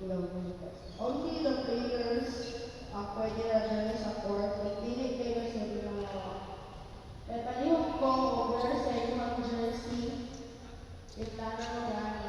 Only the players pwede na dyan sa court. Pili kayo sa inyong mga. Kaya talihog ko over sa inyong jersey. Iplano mo gani.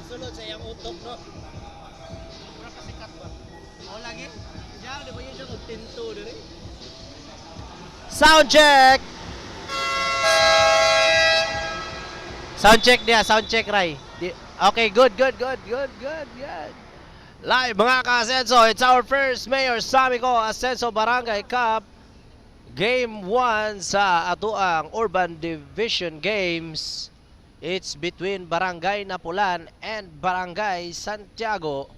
Sulod sa iyang utok, no? Mura pasikat ba? O lagi? Diyan, di ba yun siya magtinto diri? Sound check! Sound check dia, sound check, Ray. Okay, good. Live mga ka-Ascenso, it's our first Mayor Samico Ascenso Barangay Cup Game 1 sa atuang Urban Division Games. It's between Barangay Napulan and Barangay Santiago.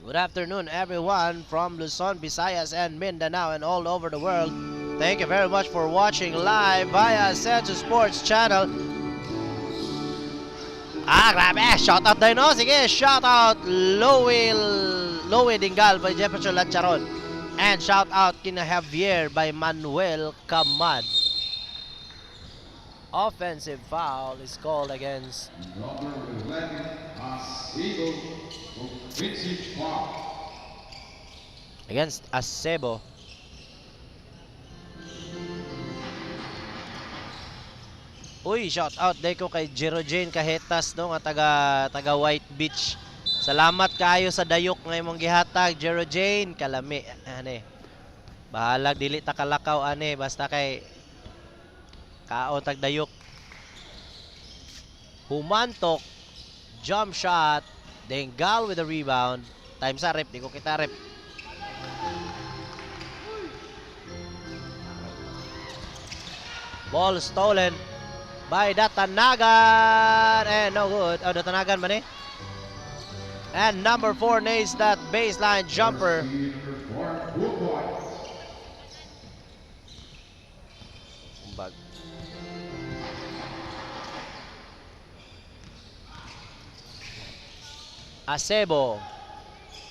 Good afternoon, everyone from Luzon, Visayas, and Mindanao, and all over the world. Thank you very much for watching live via Asenso Sports Channel. Grabe! Shoutout din, no? Sige, shoutout Lowe Dingal by Jefferson Lancharon. And shoutout kina Javier by Manuel Camad. Offensive foul is called against Number 11, Acebo, offensive foul. Acebo. Uy, shout out day ko kay Jero Jane Kahetas no nga taga White Beach. Salamat kaayo sa dayok nga imong gihatag Jero Jane, kalami ane. Bahalag dili ta kalakaw ane basta kay kaon tag dayok. Humantok, jump shot, Dengal with the rebound. Time sa rep, di ko kita rep. Ball stolen by Datanagan and no good. Oh, Datanagan ba ni? And number 4 nails that baseline jumper. Bag. Acebo,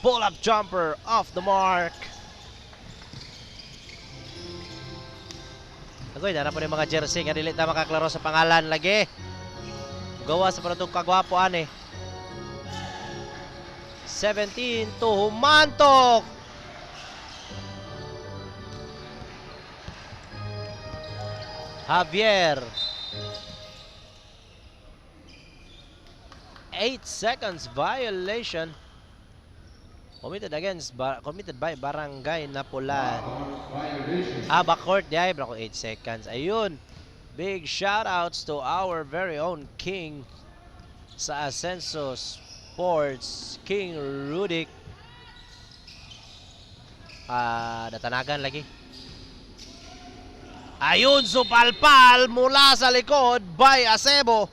pull-up jumper off the mark. Agoy, dara po yung mga jersey nga dili ta makaklaro sa pangalan lagi. Gawa sa produktong kagwapo ani. 17 to Humantok. Javier. 8 seconds violation. Committed by Barangay Napulan. Backcourt di ay 8 seconds. Ayun. Big shoutouts to our very own king sa Asenso Sports, King Rudik. Datanagan lagi. Ayun, supalpal mula sa likod by Acebo.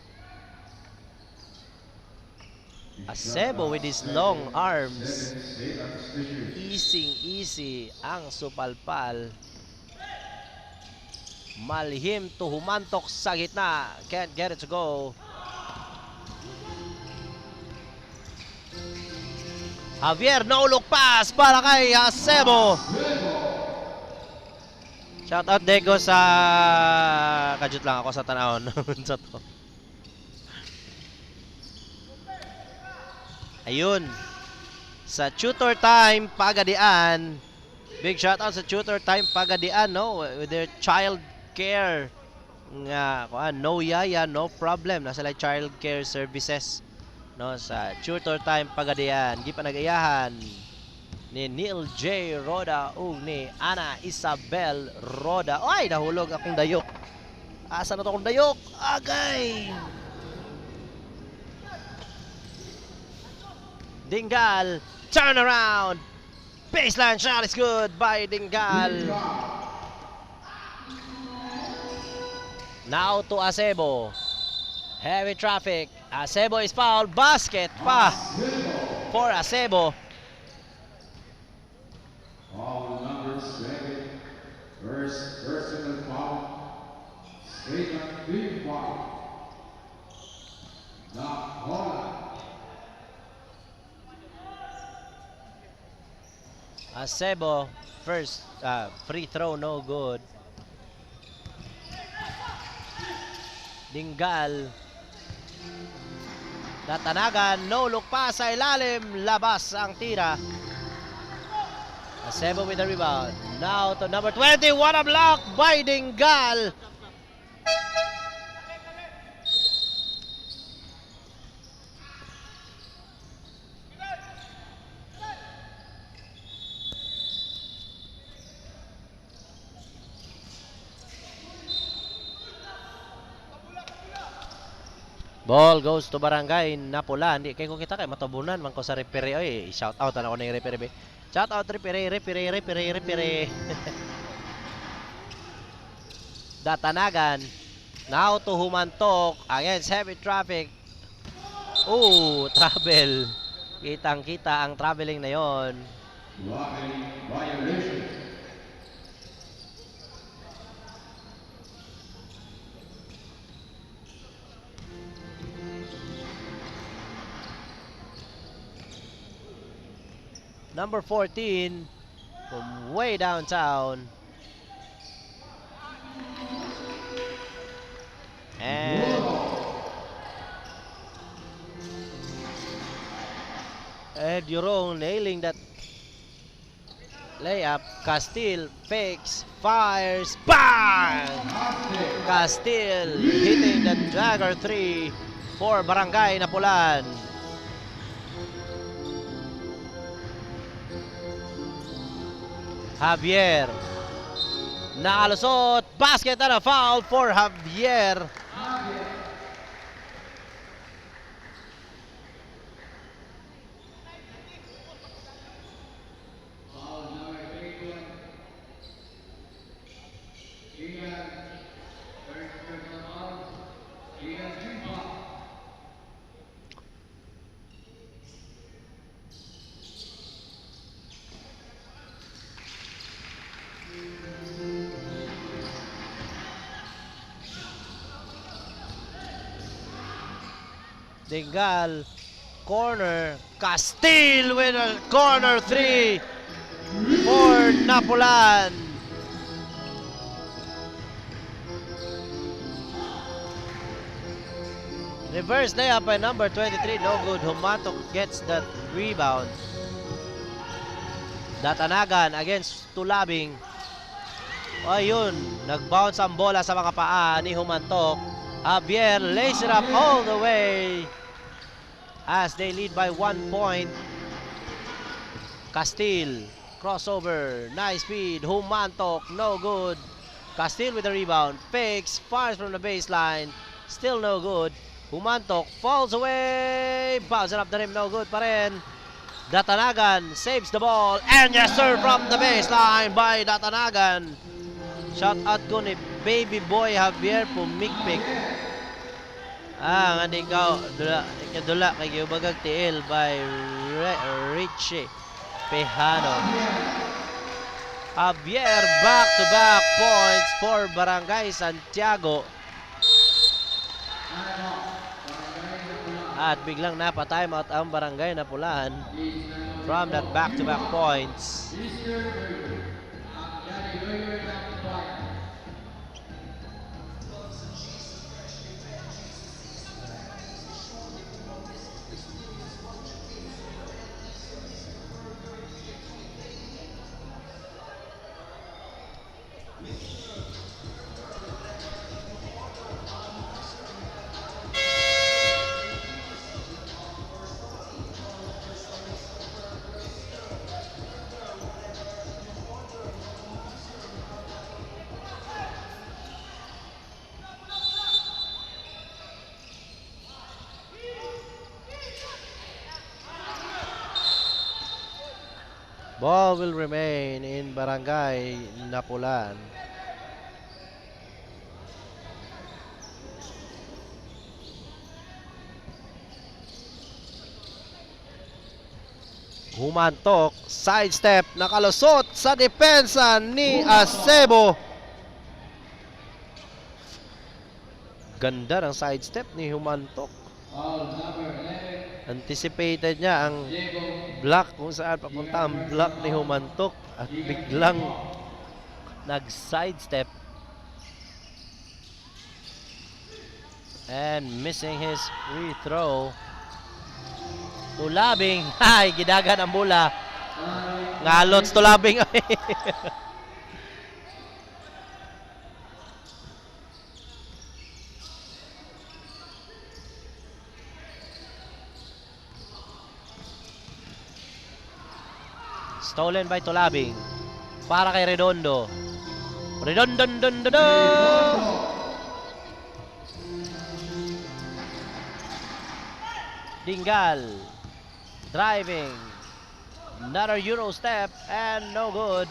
Acebo with his long arms. Easy ang supalpal. Malhim to Humantok sa gitna. Can't get it to go. Javier, naulog pass para kay Acebo. Shout out Dego sa kajut lang ako sa tanawon. Sa to. Ayun. Sa tutor time Pagadian. Big shout out sa tutor time Pagadian no with their child care nga no yaya no problem nasa like child care services no sa tutor time Pagadian gi pa nagayahan ni Neil J. Roda o ni Ana Isabel Roda. Ay, nahulog akong dayok. Asa na to akong dayok? Agay! Dingal, turn around. Baseline shot is good by Dingal. Now to Acebo. Heavy traffic. Acebo is fouled. Basket pa for Acebo. Foul number 7, first personal foul, second team foul. Napola. Acebo, first free throw, no good. Dingal. Datanagan, no look pa sa ilalim, labas ang tira. Acebo with the rebound. Now to number 20, what a block by Dingal. Ball goes to Barangay Napula. Hindi kay ko kita kay matabunan man ko sa referee. Oy, shout out na ako ng referee. Shout out referee. Datanagan. Now to Humantok against heavy traffic. Oh, travel. Kitang-kita ang traveling na yon. Blocking violation. Number 14 from way downtown. And Jurong nailing that layup. Castile fakes, fires, bang! Castile hitting the dagger 3 for Barangay Napulan. Javier nakalusot, basket and a foul for Javier. Dingal, corner, Castile with a corner 3 for Napulan. Reverse layup by number 23, no good. Humatok gets that rebound. Datanagan against Tulabing. Ayun, nag-bounce ang bola sa mga paa ni Humantok. Javier lays it up all the way as they lead by 1 point. Castile, crossover, nice speed. Humantok, no good. Castile with the rebound, fakes, fires from the baseline, still no good. Humantok falls away, bounce it up the rim, no good pa rin. Datanagan saves the ball, and yes sir, from the baseline by Datanagan. Shout out ko ni Baby Boy Javier pumikpik. Nga di ka dula kay giubagag tiil by Richie Pejano. Javier back-to-back points for Barangay Santiago. At biglang napa-time out ang Barangay Napulan from that back-to-back points. Ball will remain in Barangay Napulan. Humantok, sidestep, nakalusot sa depensa ni Acebo. Ganda ng sidestep ni Humantok. Anticipated niya ang block kung saan papunta ang block ni Humantok at biglang nag-sidestep and missing his free throw. Tulabing, ay gidagan ang bola. Ngalots Tulabing. Stolen by Tulabing. Para kay Redondo. Redondo. Dingal. Driving. Another Euro step and no good.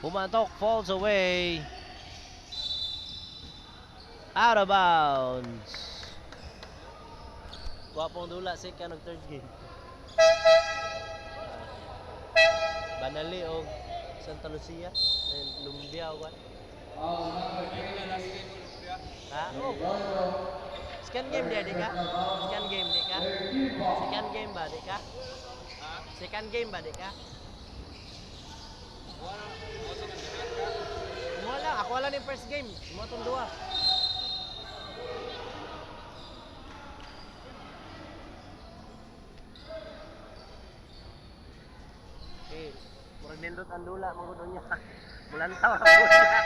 Humantok falls away. Out of bounds. Wapong dula si kanong third game. Banali o Santa Lucia, Lumbia o what? Ha? Second game dia, di ka? Second game, di ka? Second game ba, di ka? Second game ba, di ka? Wala, ako wala ni first game. Mo tong duha. Okay, murag nindot ang dula mo gud niya. Bulantaw ang dula.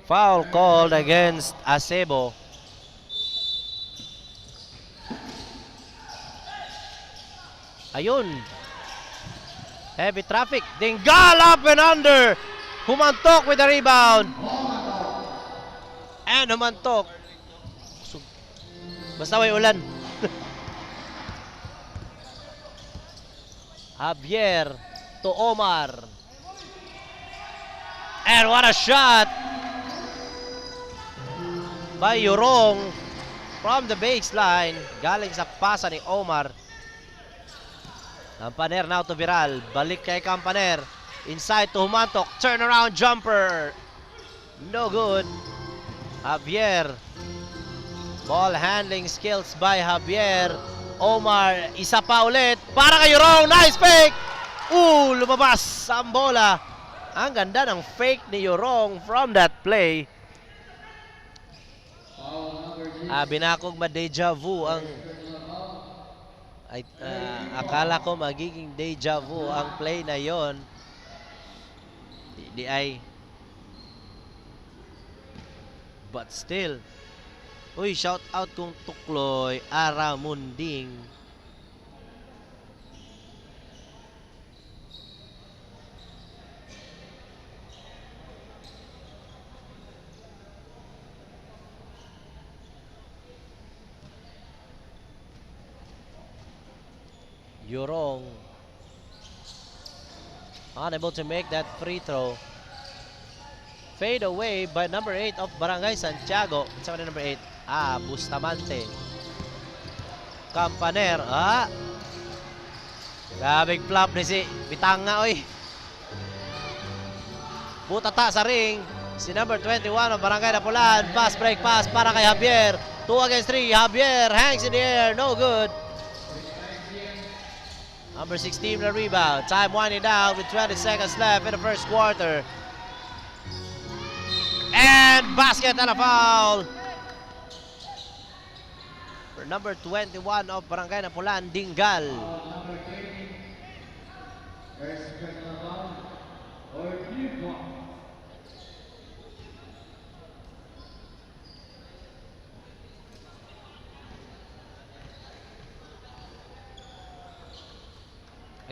Foul called against Acebo. Ayun. Heavy traffic. Dinggal up and under. Humantok with the rebound. And humantok. Basta may ulan. Javier to Omar. And what a shot by Yorong from the baseline. Galing sa pasa ni Omar. Campaner now to Viral. Balik kay Campaner. Inside to Humantok. Turnaround jumper. No good. Javier. Ball handling skills by Javier. Omar. Isa pa ulit. Para kay Yorong. Nice fake. Lumabas ang bola. Ang ganda ng fake ni Yorong from that play. Binakog ma-deja vu ang akala ko magiging deja vu ang play na yon. Di ay. But still. Uy, shout out kung Tukloy Aramunding. Yorong unable to make that free throw. Fade away by number 8 of Barangay Santiago. Sama na number 8. Bustamante. Campaner. Grabing flop ni si Bitanga, oy. Butata sa ring. Si number 21 of Barangay Napulan. Pass break pass para kay Javier. 2 against 3. Javier hangs in the air. No good. Number 16 the rebound. Time winding down with 20 seconds left in the first quarter. And basket and a foul. For number 21 of Barangay Napulan, Dinggal.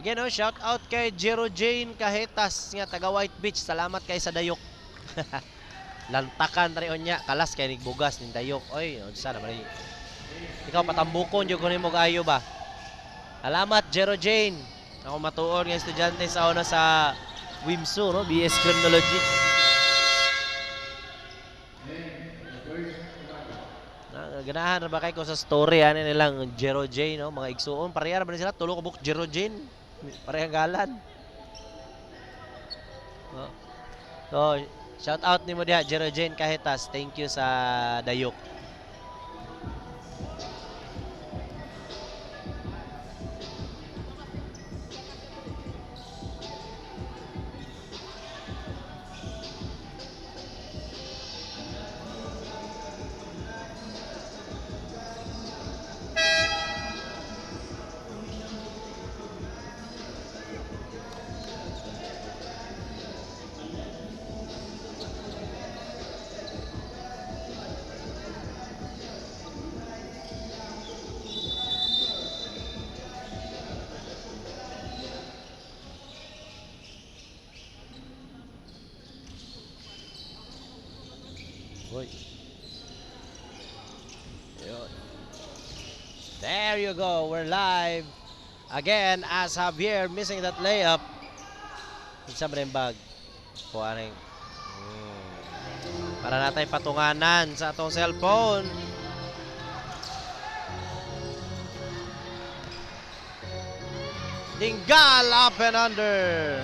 Again, shout out kay Jero Jane Kahetas nga taga White Beach. Salamat kay sa Dayok. Lantakan rin niya. Kalas kay nigbugas ni Dayok. Oy, sana ba rin. Ikaw patambukon yung kunin mo kayo ba? Salamat Jero Jane. Ako matuon ng estudyante sa una sa WIMSU, no? BS Criminology. Ganahan na ba kayo ko sa story nilang Jero Jane, no? Mga igsuon. Parehara ba sila? Tulo ko book Jero Jane. Parehang galan. No? So, shout out ni mo diha Jero Jane Kahetas. Thank you sa Dayok. There you go. We're live again as Javier missing that layup. Isa ba rin bag? Kuhaning. Para natin patunganan sa atong cellphone. Dingal up and under.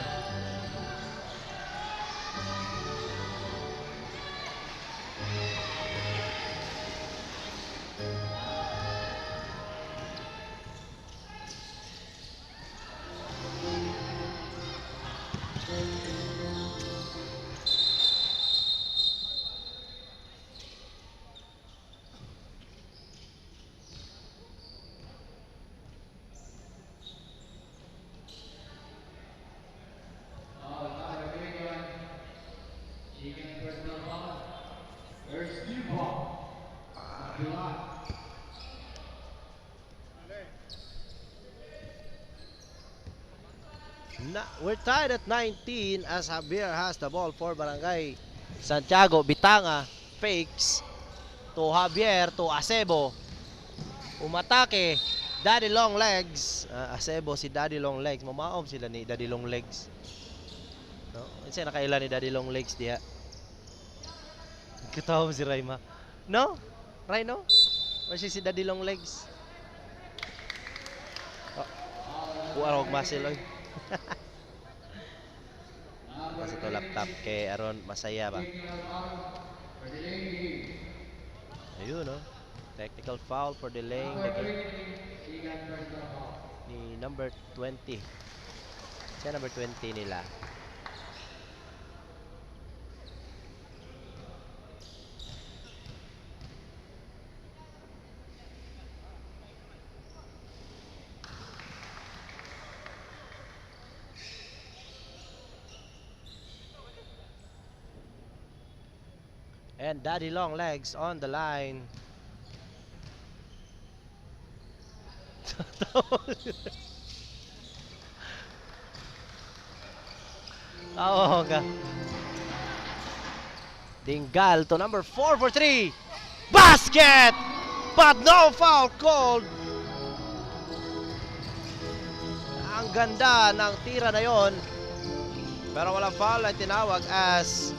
We're tied at 19 as Javier has the ball for Barangay Santiago. Bitanga fakes to Javier to Acebo. Umatake Daddy Long Legs. Acebo si Daddy Long Legs. Mamaom sila ni Daddy Long Legs. No? Kasi nakailan ni Daddy Long Legs diya. Katawa si Raima. No? Rhino? Or si Daddy Long Legs? Kuha ako masil lang. Kasi to laptop kay aron masaya ba. Ayun no. Technical foul for delaying the game. Ni number 20. Siya number 20 nila. And Daddy Long Legs on the line. Oh, ka. Dingal to number 4 for 3. Basket! But no foul called. Ang ganda ng tira na yon. Pero walang foul ay tinawag as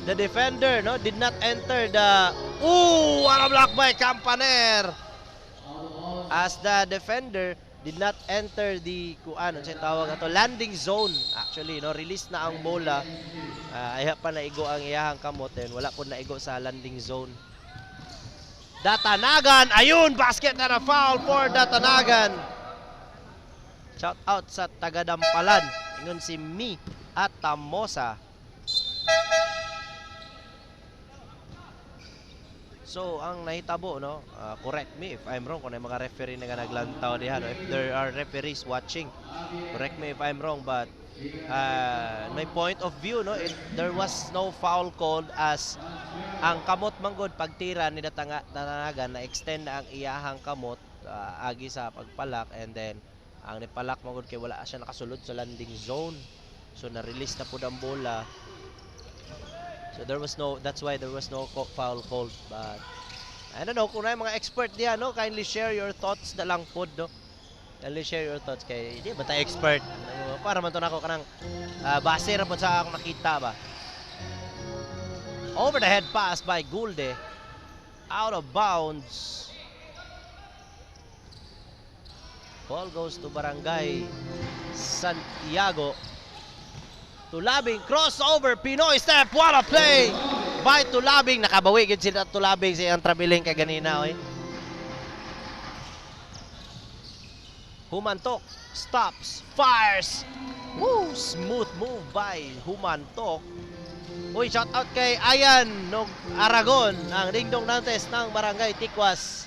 the defender did not enter the what a block by Campaner. As the defender did not enter the landing zone. Actually release na ang bola. Ayaw pa naigo ang iyahang kamot and wala po naigo sa landing zone. Datanagan, ayun, basket na na foul for Datanagan. Shout out sa taga-Dampalan. Ingon si Mi at Tamosa. So, ang nahitabo, correct me if I'm wrong kung may mga referee na naglantaw diha, if there are referees watching, correct me if I'm wrong, but my point of view, there was no foul called as ang kamot manggod pagtira ni Datanagan na extend na ang iyahang kamot agi sa pagpalak, and then ang nipalak manggod kay wala siya nakasulod sa landing zone. So, na-release na po ang bola. So that's why there was no foul called. But I don't know kung na mga expert diyan, kindly share your thoughts na lang pod, kindly share your thoughts kay di ba tayo expert, para man to nako kanang base ra pod sa akong nakita ba. Over the head pass by Gulde, out of bounds. Ball goes to Barangay Santiago. Tulabing crossover, Pinoy step, what a play by Tulabing. Nakabawi gid sila Tulabing sa iyang traveling kay ganina Humantok stops, fires. Woo, smooth move by Humantok. Uy, shout out kay Ayan ng Aragon, ang Dingdong Nantes ng Barangay Tikwas.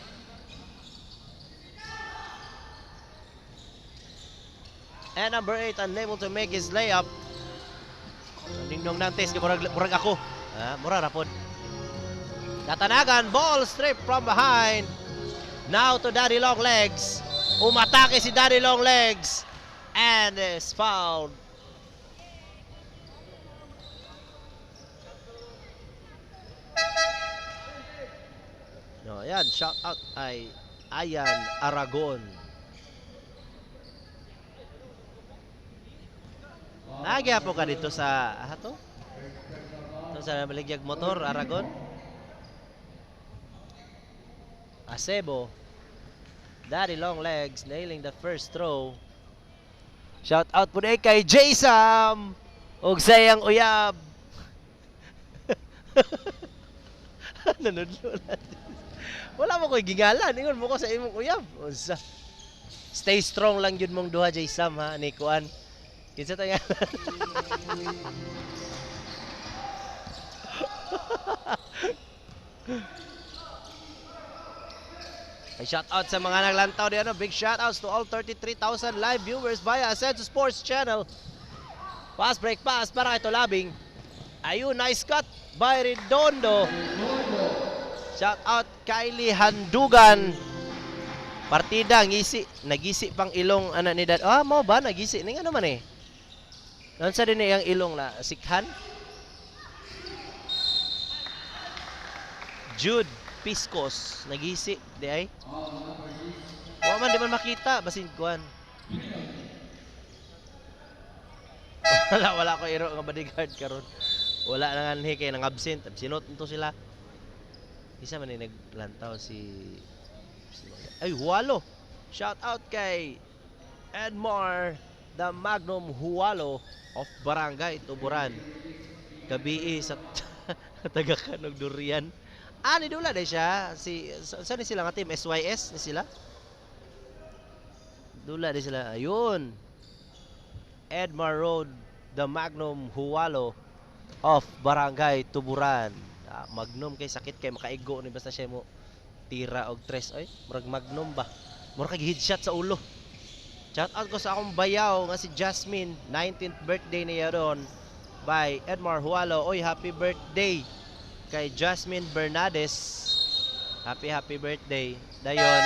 And number 8 unable to make his layup. Dingdong Nantes, murag ako. Mura rapod. Datanagan, ball stripped from behind. Now to Daddy Long Legs. Umatake si Daddy Long Legs. And is fouled. Ayan, shout out ay Ayan Aragon. Nagya po ka dito sa sa Maligyag Motor, Aragon. Acebo. Daddy Long Legs nailing the first throw. Shout out po na kay J-Sam. Og sayang uyab. Nanudlo. Wala mo ko'y gingalan. Ingon mo ko sa imong uyab. Unsa? Stay strong lang yun mong duha, J-Sam, ha? Ni Kuan. Kinsa tayo Ay, shout out sa mga naglantaw diyan. Big shout outs to all 33,000 live viewers via Ascenso Sports Channel. Pass break pass para ito labing. Ayun, nice cut by Redondo. Shout out Kylie Handugan. Partida ngisi, nagisi pang ilong anak ni dad. Ah, mo ba nagisi ning ano man eh. Nansa din iyang ilong na sikhan. Jude Piscos nagisi di ay. Wa man di man makita basin kuan. wala ko iro nga bodyguard karon. Wala na nga ni kay nang absent. Sinot nito sila. Isa man ni naglantaw si ay Hualo. Shout out kay Edmar the Magnum Hualo of Barangay Tuburan. Gabi sa taga Kanog Durian. Ni dula day siya. Saan ni sila nga team? SYS ni sila? Dula day sila. Ayun. Edmar Road, the Magnum Hualo of Barangay Tuburan. Magnum kay sakit kay makaigo ni basta siya mo tira og tres. Ay, murag Magnum ba? Murag kag headshot sa ulo. Shout out ko sa akong bayaw nga si Jasmine. 19th birthday niya ron by Edmar Hualo. Oy, happy birthday kay Jasmine Bernades. Happy birthday. Dayon,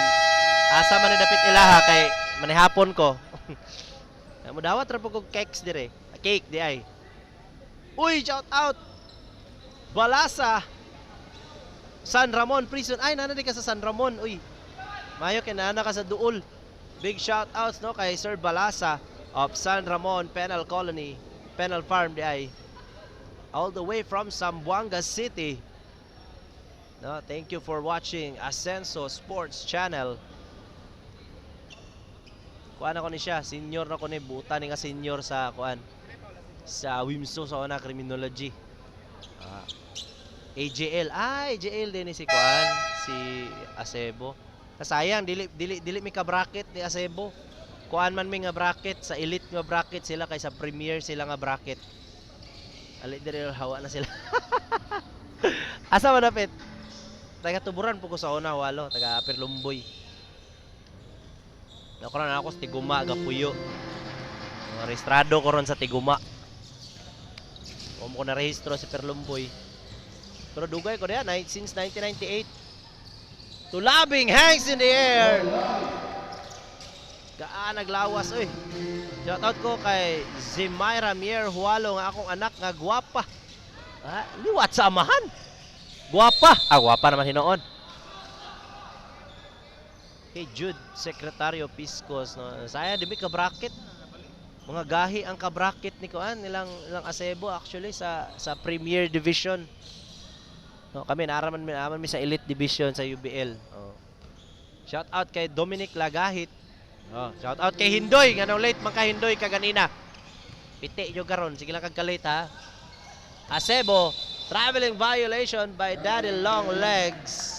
asa man ni dapit ilaha kay manihapon ko. Mo dawat ra po kog cakes dire. Cake di ay. Uy, shout out Balasa San Ramon Prison. Ay, nana di ka sa San Ramon. Uy, mayo kay nana ka sa Duol. Big shout outs no kay Sir Balasa of San Ramon Penal Colony, Penal Farm di ay. All the way from Zamboanga City. No, thank you for watching Ascenso Sports Channel. Kuan ako ni siya, senior na ko ni buta ni nga senior sa kuan sa WIMSO sa una criminology. AJL, AJL din ni si kuan, si Acebo. Kasayang dili mi ka bracket ni Acebo. Kuan man mi nga bracket sa elite nga bracket sila kay sa premier sila nga bracket. Ali dire hawa na sila. Asa man dapit? Taga Tuburan po ko sa una, Walo, taga Perlumboy. Nakuran ako sa Tiguma, Gapuyo. Mga rehistrado ko ron sa Tiguma. Kung ko na-rehistro si Perlumboy. Pero dugay ko diyan, since 1998. Tulabing hangs in the air. Naglawas, oy. Shoutout ko kay Zimaira Mier Hualo nga akong anak nga gwapa. Liwat sa amahan. Gwapa. Gwapa naman hinoon. Kay Jude, Sekretaryo Piscos. No? Sayang, di mi ka-bracket. Mga gahi ang ka-bracket ni Kuan. Nilang Acebo actually sa Premier Division. No, kami, naaraman mi sa Elite Division sa UBL. Shout out kay Dominic Lagahit. Shout out kay Hindoy. Nga late man ka Hindoy kaganina. Piti yung karon. Sige lang kagka-late ha. Acebo, traveling violation by Daddy Long Legs.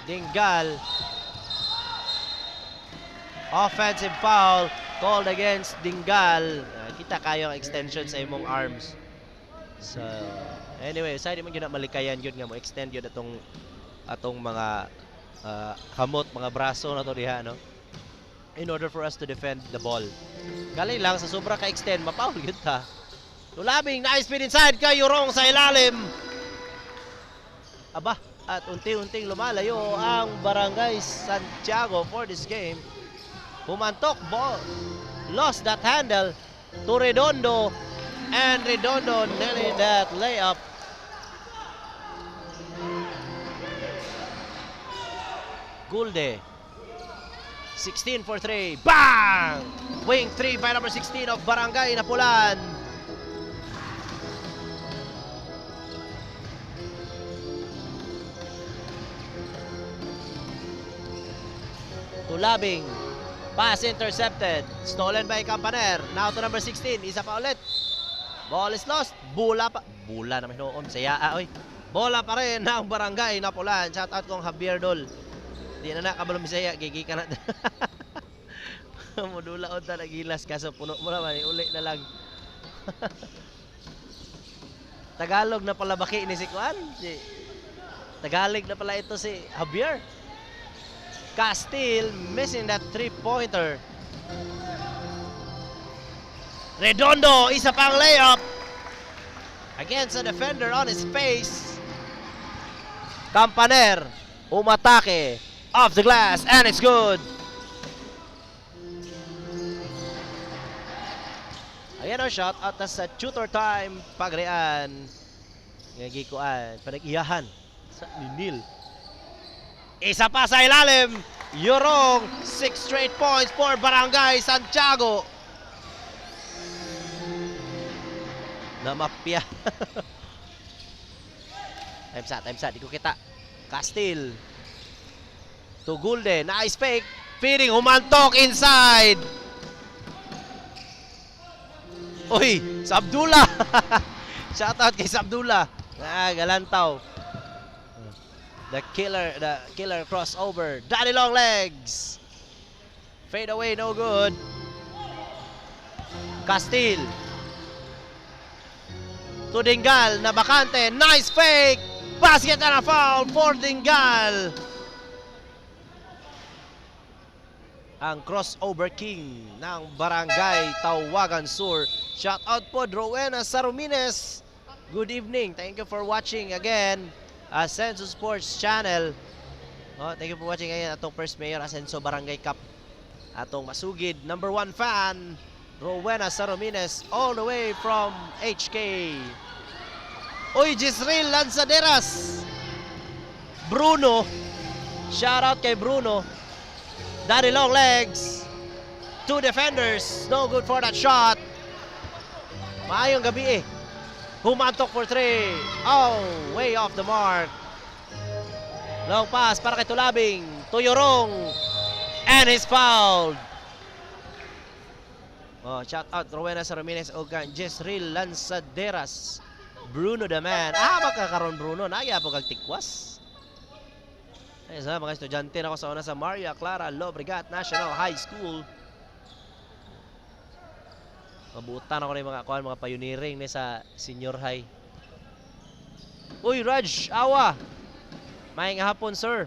Dingal. Offensive foul called against Dingal. Kita kayo ang extension sa imong arms. So, anyway, sa di man yun na malikayan yun nga mo extend yun atong mga kamot, mga braso na to diha, no? In order for us to defend the ball. Galing lang sa sobra ka-extend, mapaul yun ta. Tulabing, nice speed inside kay Yurong sa ilalim. Aba, at unti-unting lumalayo ang Barangay Santiago for this game. Pumantok, ball. Lost that handle to Redondo. And Redondo nailing that layup. Gulde. 16 for 3. Bang! Wing 3 by number 16 of Barangay Napulan. Tulabing. Pass intercepted. Stolen by Campaner. Now to number 16. Isa pa ulit. Ball is lost. Bula pa. Bula naman noon. Saya. Oy. Bola pa rin ng Barangay Napulan. Shout out kong Javier Dol. Di na kabalo Bisaya. Gigi ka na. Modula o ta nagilas. Kaso puno mo naman. Uli na lang. Tagalog na pala baki ni si Kwan. Tagalog na pala ito si Javier. Castile missing that three-pointer. Redondo, isa pang layup. Against a defender on his face. Campaner, umatake. Off the glass, and it's good. Ayan o, shot at sa tutor time. Pagrian. Ngagikuan, panag-iyahan sa Ninil. Isa pa sa ilalim. Yorong, 6 straight points for Barangay Santiago. Namapya. Time sa. Di ko kita. Castile. To Gulde. Nice fake. Feeding. Humantok inside. Uy, Sabdullah. Shoutout kay Sabdullah. Galantaw. The killer crossover. Daddy long legs. Fade away, no good. Castile. To Dingal na bakante. Nice fake. Basket and a foul for Dingal. Ang crossover king ng Barangay Tawagan Sur. Shout out po Rowena Sarumines. Good evening. Thank you for watching again. Ascenso Sports Channel. Thank you for watching ngayon atong First Mayor Ascenso Barangay Cup. Atong masugid number 1 fan Rowena Sarumines all the way from HK. Uy, Jisrael Lanzaderas. Bruno. Shout out kay Bruno. Daddy long legs. 2 defenders. No good for that shot. Maayong gabi eh. Humantok for 3. Oh, way off the mark. Long pass para kay Tulabing. Tuyorong. And he's fouled. Shout out Rowena Sarumines o kan Jezreel Lanzaderas. Bruno the man. Makakaroon Bruno. Naya po kag tikwas. Ayun sa mga estudyante na ako sa una sa Maria Clara Lobregat National High School. Mabuutan ako ng mga pioneering ni sa senior high. Uy, Raj, awa. Maayong hapon, sir.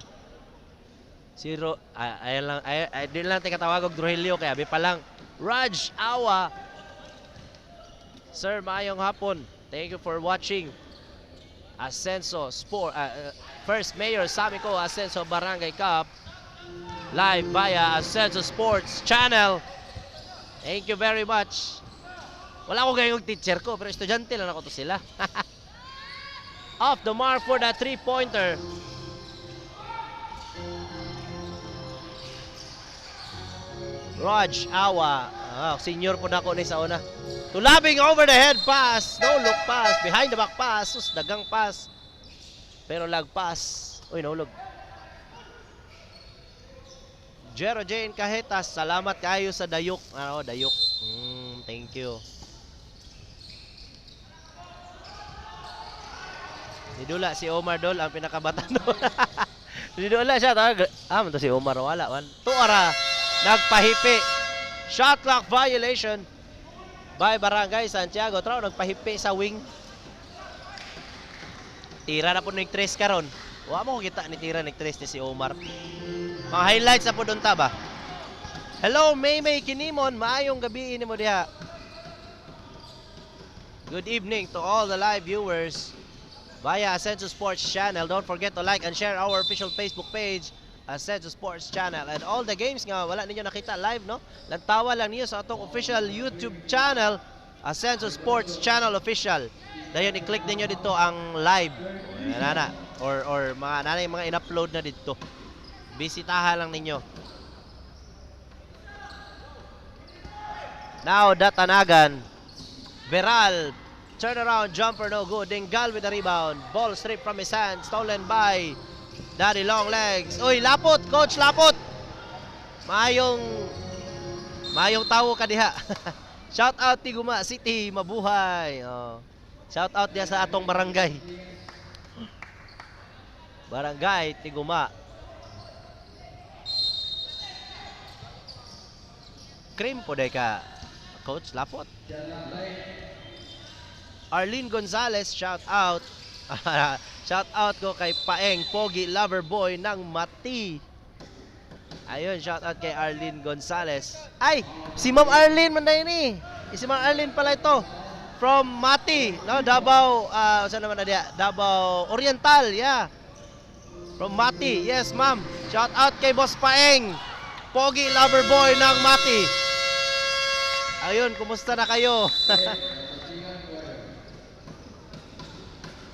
Ayan lang, di lang tikatawag og Drohelio kaya abi pa lang. Raj, awa. Sir, maayong hapon. Thank you for watching Ascenso Sport, First Mayor Samico Ascenso Barangay Cup live via Ascenso Sports Channel. Thank you very much. Wala ko gayong teacher ko, pero estudyante lang ako to sila. Off the mark for that three-pointer. Raj Awa. Senior po na ako ni sa una. Tulabing over the head pass. No look pass. Behind the back pass. Sus, dagang pass. Pero lag pass. Uy, no look. Jero Jane Cajetas. Salamat kayo sa dayok. Dayok. Thank you. Nidula si Omar Dol ang pinakabata doon. Nidula siya. Manto si Omar. Wala. Tuara. Nagpahipi. Shot clock violation by Barangay Santiago. Nagpahipi sa wing. Tira na po nag-tres karon. Wa mo kita ni tira nag-tres ni si Omar. Mga highlights na po doon ba? Hello, Maymay Kinimon. Maayong gabi ni mo diha. Good evening to all the live viewers via Ascenso Sports Channel. Don't forget to like and share our official Facebook page, Ascenso Sports Channel. And all the games nga, wala ninyo nakita live, no? Lantawa lang niyo sa atong official YouTube channel, Ascenso Sports Channel Official. Dayon i-click ninyo dito ang live. Nana. Or mga in-upload na dito. Bisitahan lang ninyo. Now, Datanagan. Veral. Turnaround jumper, no good. Dingal with the rebound. Ball stripped from his hand. Stolen by Daddy Long Legs. Uy, lapot. Coach, lapot. Maayong tawo ka diha. Shout out Tiguma City, mabuhay. Oh. Shout out dia sa atong barangay. Barangay Tiguma. Cream po day ka, Coach Lapot. Arlene Gonzalez, shout out. Shout out ko kay Paeng Pogi Loverboy ng Mati. Ayun, shout out kay Arlene Gonzalez. Ay, si Ma'am Arlene man na yun eh. Si Ma'am Arlene pala ito. From Mati, no? Davao, saan naman na diya? Davao Oriental, yeah. From Mati, yes ma'am. Shout out kay Boss Paeng Pogi Loverboy ng Mati. Ayun, kumusta na kayo?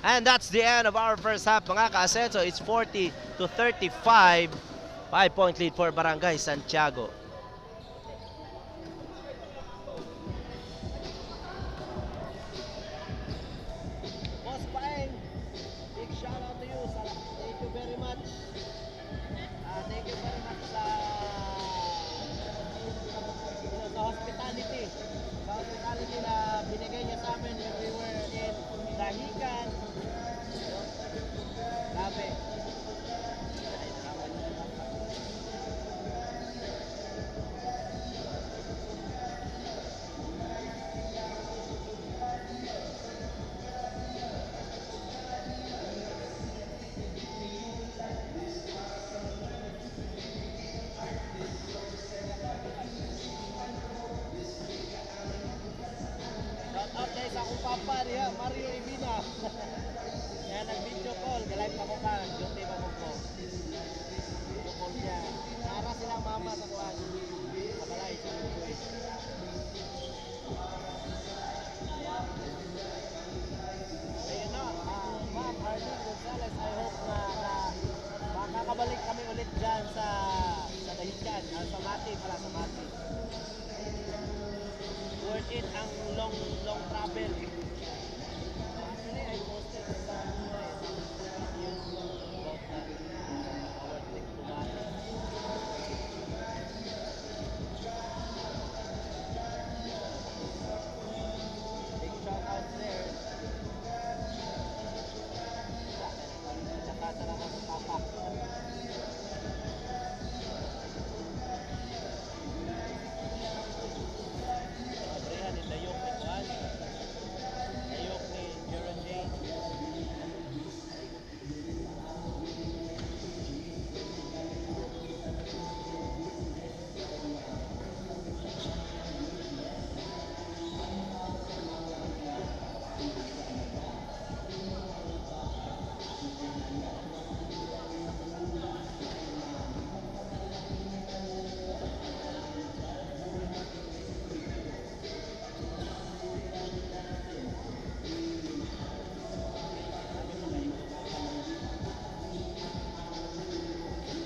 And that's the end of our first half, mga ka-Asenso. It's 40-35. 5-point lead for Barangay Santiago. Boss Paeng, big shout out to you. Thank you very much. Thank you very much sa hospitality. Sa hospitality na binigay niya sa amin when we were in Dahigan. Grabe. Shout out guys akong papa niya, Mario Ibina. Kaya nag-video call, galive pa ko ka, duty pa ko ko. Video call niya. Para silang mama sa kuwan. Sa balay, sa Uruguay. Ayun na, Ma'am Arlene Gonzalez, I hope na makakabalik kami ulit dyan sa Dahigan, sa Mati, pala sa Mati. Worth it ang long travel. Actually, I posted sa video about our trip to Bali. Big shout out there. Tsaka sa lahat ng papa. Abrihan ni Dayok ni Juan. Dayok ni Jaron Jane.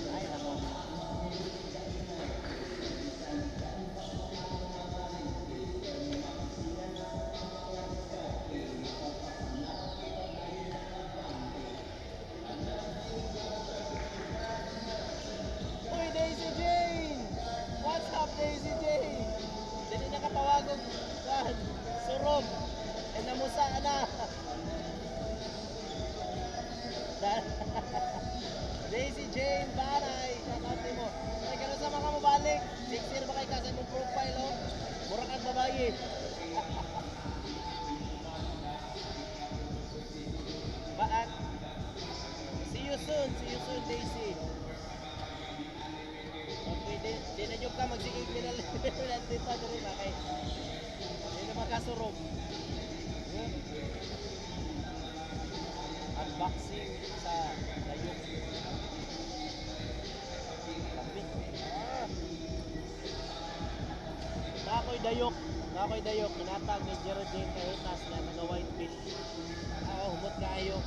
Ay, nako. Uy, Daisy Jane! What's up, Daisy Jane? Dili nakatawagog kan surob. Ay namusa na. Daisy Jane Baray, shoutout mo. Ay gano'n sa mga mabalik. 6 ba kay kasi mong profile oh. Mura kang babae. Baat. See you soon, Daisy. Pwede, di na nyo ka magsigig nila dito rin na kay di na magkasurog. Unboxing sa Dayok. Kapit. Nakoy Dayok. Kinatag ni Jaron Jane Kahitas na mga white fish. Humot kayo.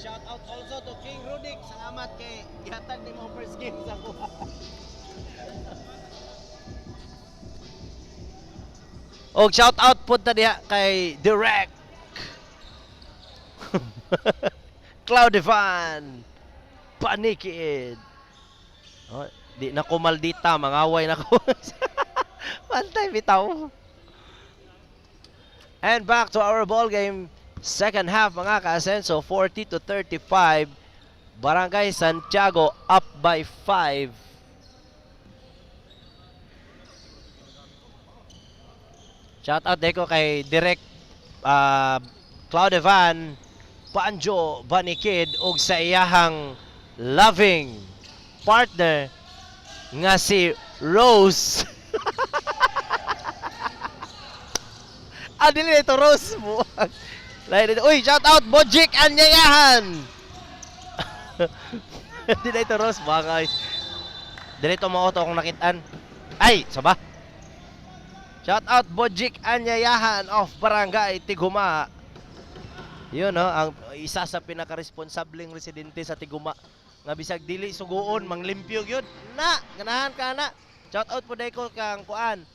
shout out also to King Rudik. Salamat kay ihatag ni mo first game sa kuha. Og shout out punta diha kay Direct Cloudifan Panikid. Oh, di na ko maldita, mangaway na ko. Pantay bitaw. And back to our ball game. Second half mga ka-Asenso, 40-35. Barangay Santiago up by 5. Shout out deko kay Direct Claudevan Panjo Banikid ug sa iyahang loving partner nga si Rose. Dili ito Rose mo. Uy, shout out Bojik Anyayahan. Dili ito Rose bagay. Dili ito mo auto kung nakitaan. Ay, saba. Shout out Bojik Anyayahan of Barangay Tiguma. Yun no, ang isa sa pinaka-responsabling residente sa Tiguma nga bisag dili suguon manglimpyo gyud. Na, ganahan ka na. Shout out po dai ko kang kuan.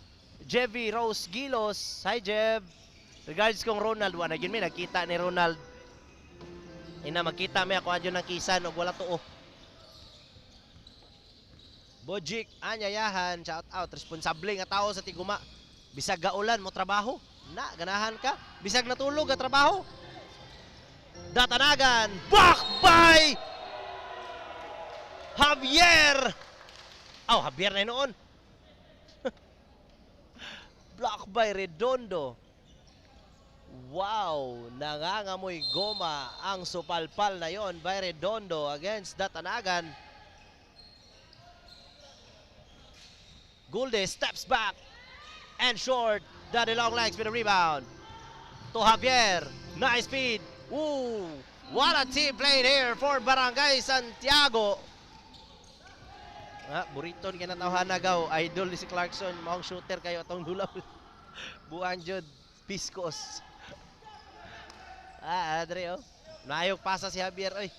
Jevy Rose Gilos. Hi Jev. Regards kong Ronald, wala gyud mi nakita ni Ronald. Ina makita mi ako adyo ng kisan og wala tuo. Bojik Anyayahan, shout out responsable nga tao sa Tiguma. Bisag gaulan mo trabaho. Na, ganahan ka. Bisag natulog nga trabaho. Datanagan, back by Javier. Oh, Javier na noon. Block by Redondo. Wow, nangangamoy goma ang supalpal na yon by Redondo against Datanagan. Gulde steps back and short. Daddy long legs with a rebound. To Javier. Nice speed. Ooh, what a team played here for Barangay Santiago. Buriton kinatawhan na gaw. Idol ni si Clarkson. Maong shooter kayo atong dulaw. Buang jud. Piscos. Adre oh. Naayog pasa si Javier oy.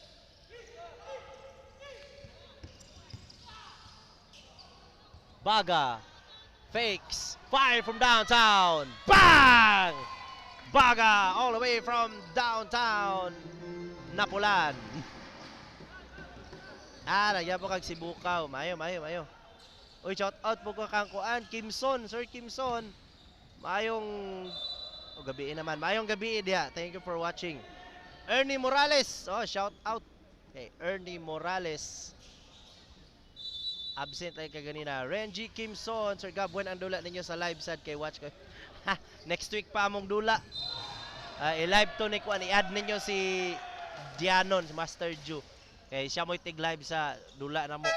Baga. Fakes. Fire from downtown. Bang! Baga all the way from downtown Napulan. Nagyan po kag Sibukaw. Mayo. Uy, shout out po kang kuan Kimson, Sir Kimson. Mayong gabi naman. Mayong gabi dia. Thank you for watching. Ernie Morales. Oh, shout out kay Ernie Morales. Absent ay kaganina. Renji Kimson, Sir Gab, ang dula ninyo sa live sad kay watch ko. Next week pa among dula. I-live to ni kuan, i-add ninyo si Dianon, si Master Ju. Kay siya mo'y tig-live sa dula na mo.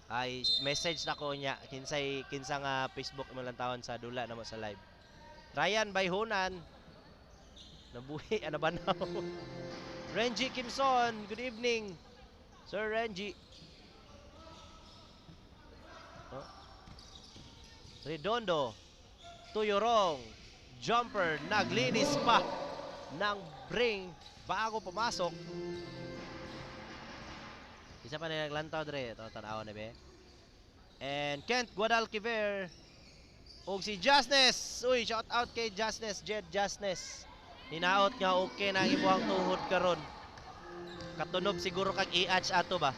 Ay message na ko niya kinsa nga Facebook mo lang tawon sa dula na mo sa live. Ryan Bayhunan. Nabuhi ana banaw. Renji Kimson, good evening. Sir Renji. Redondo. Tuyorong. Jumper. Naglinis pa ng bring bago pumasok. Isa pa na naglantaw dre. Ito, tanawa na be. And Kent Guadalquiver. O si Justness. Uy, shout out kay Justness. Jed Justness. Hinaot nga okay na ang ibuhang tuhod karon. Katunob siguro kag i-atch ato ba?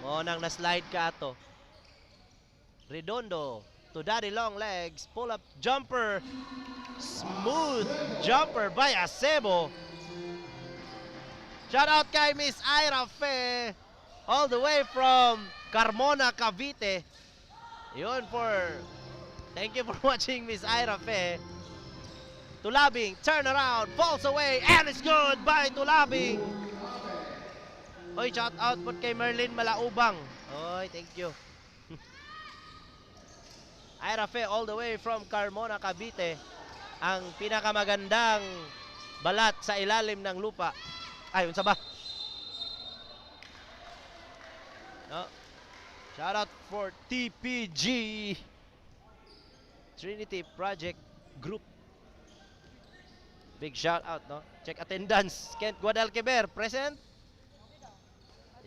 Mo nang na-slide ka ato. Redondo to Daddy long legs. Pull up jumper. Smooth jumper by Acebo. Shout out kay Miss Ira Fe. All the way from Carmona, Cavite. Yun for... Thank you for watching Miss Ira Fe. Tulabing, turn around, falls away, and it's good by Tulabing. Oy, shout out po kay Merlin Malaubang. Oy, thank you. Ira Fe all the way from Carmona, Cavite. Ang pinakamagandang balat sa ilalim ng lupa. Ay, unsa ba? No. Shout out for TPG Trinity Project Group. Big shout out, no? Check attendance. Kent Guadalquivir, present?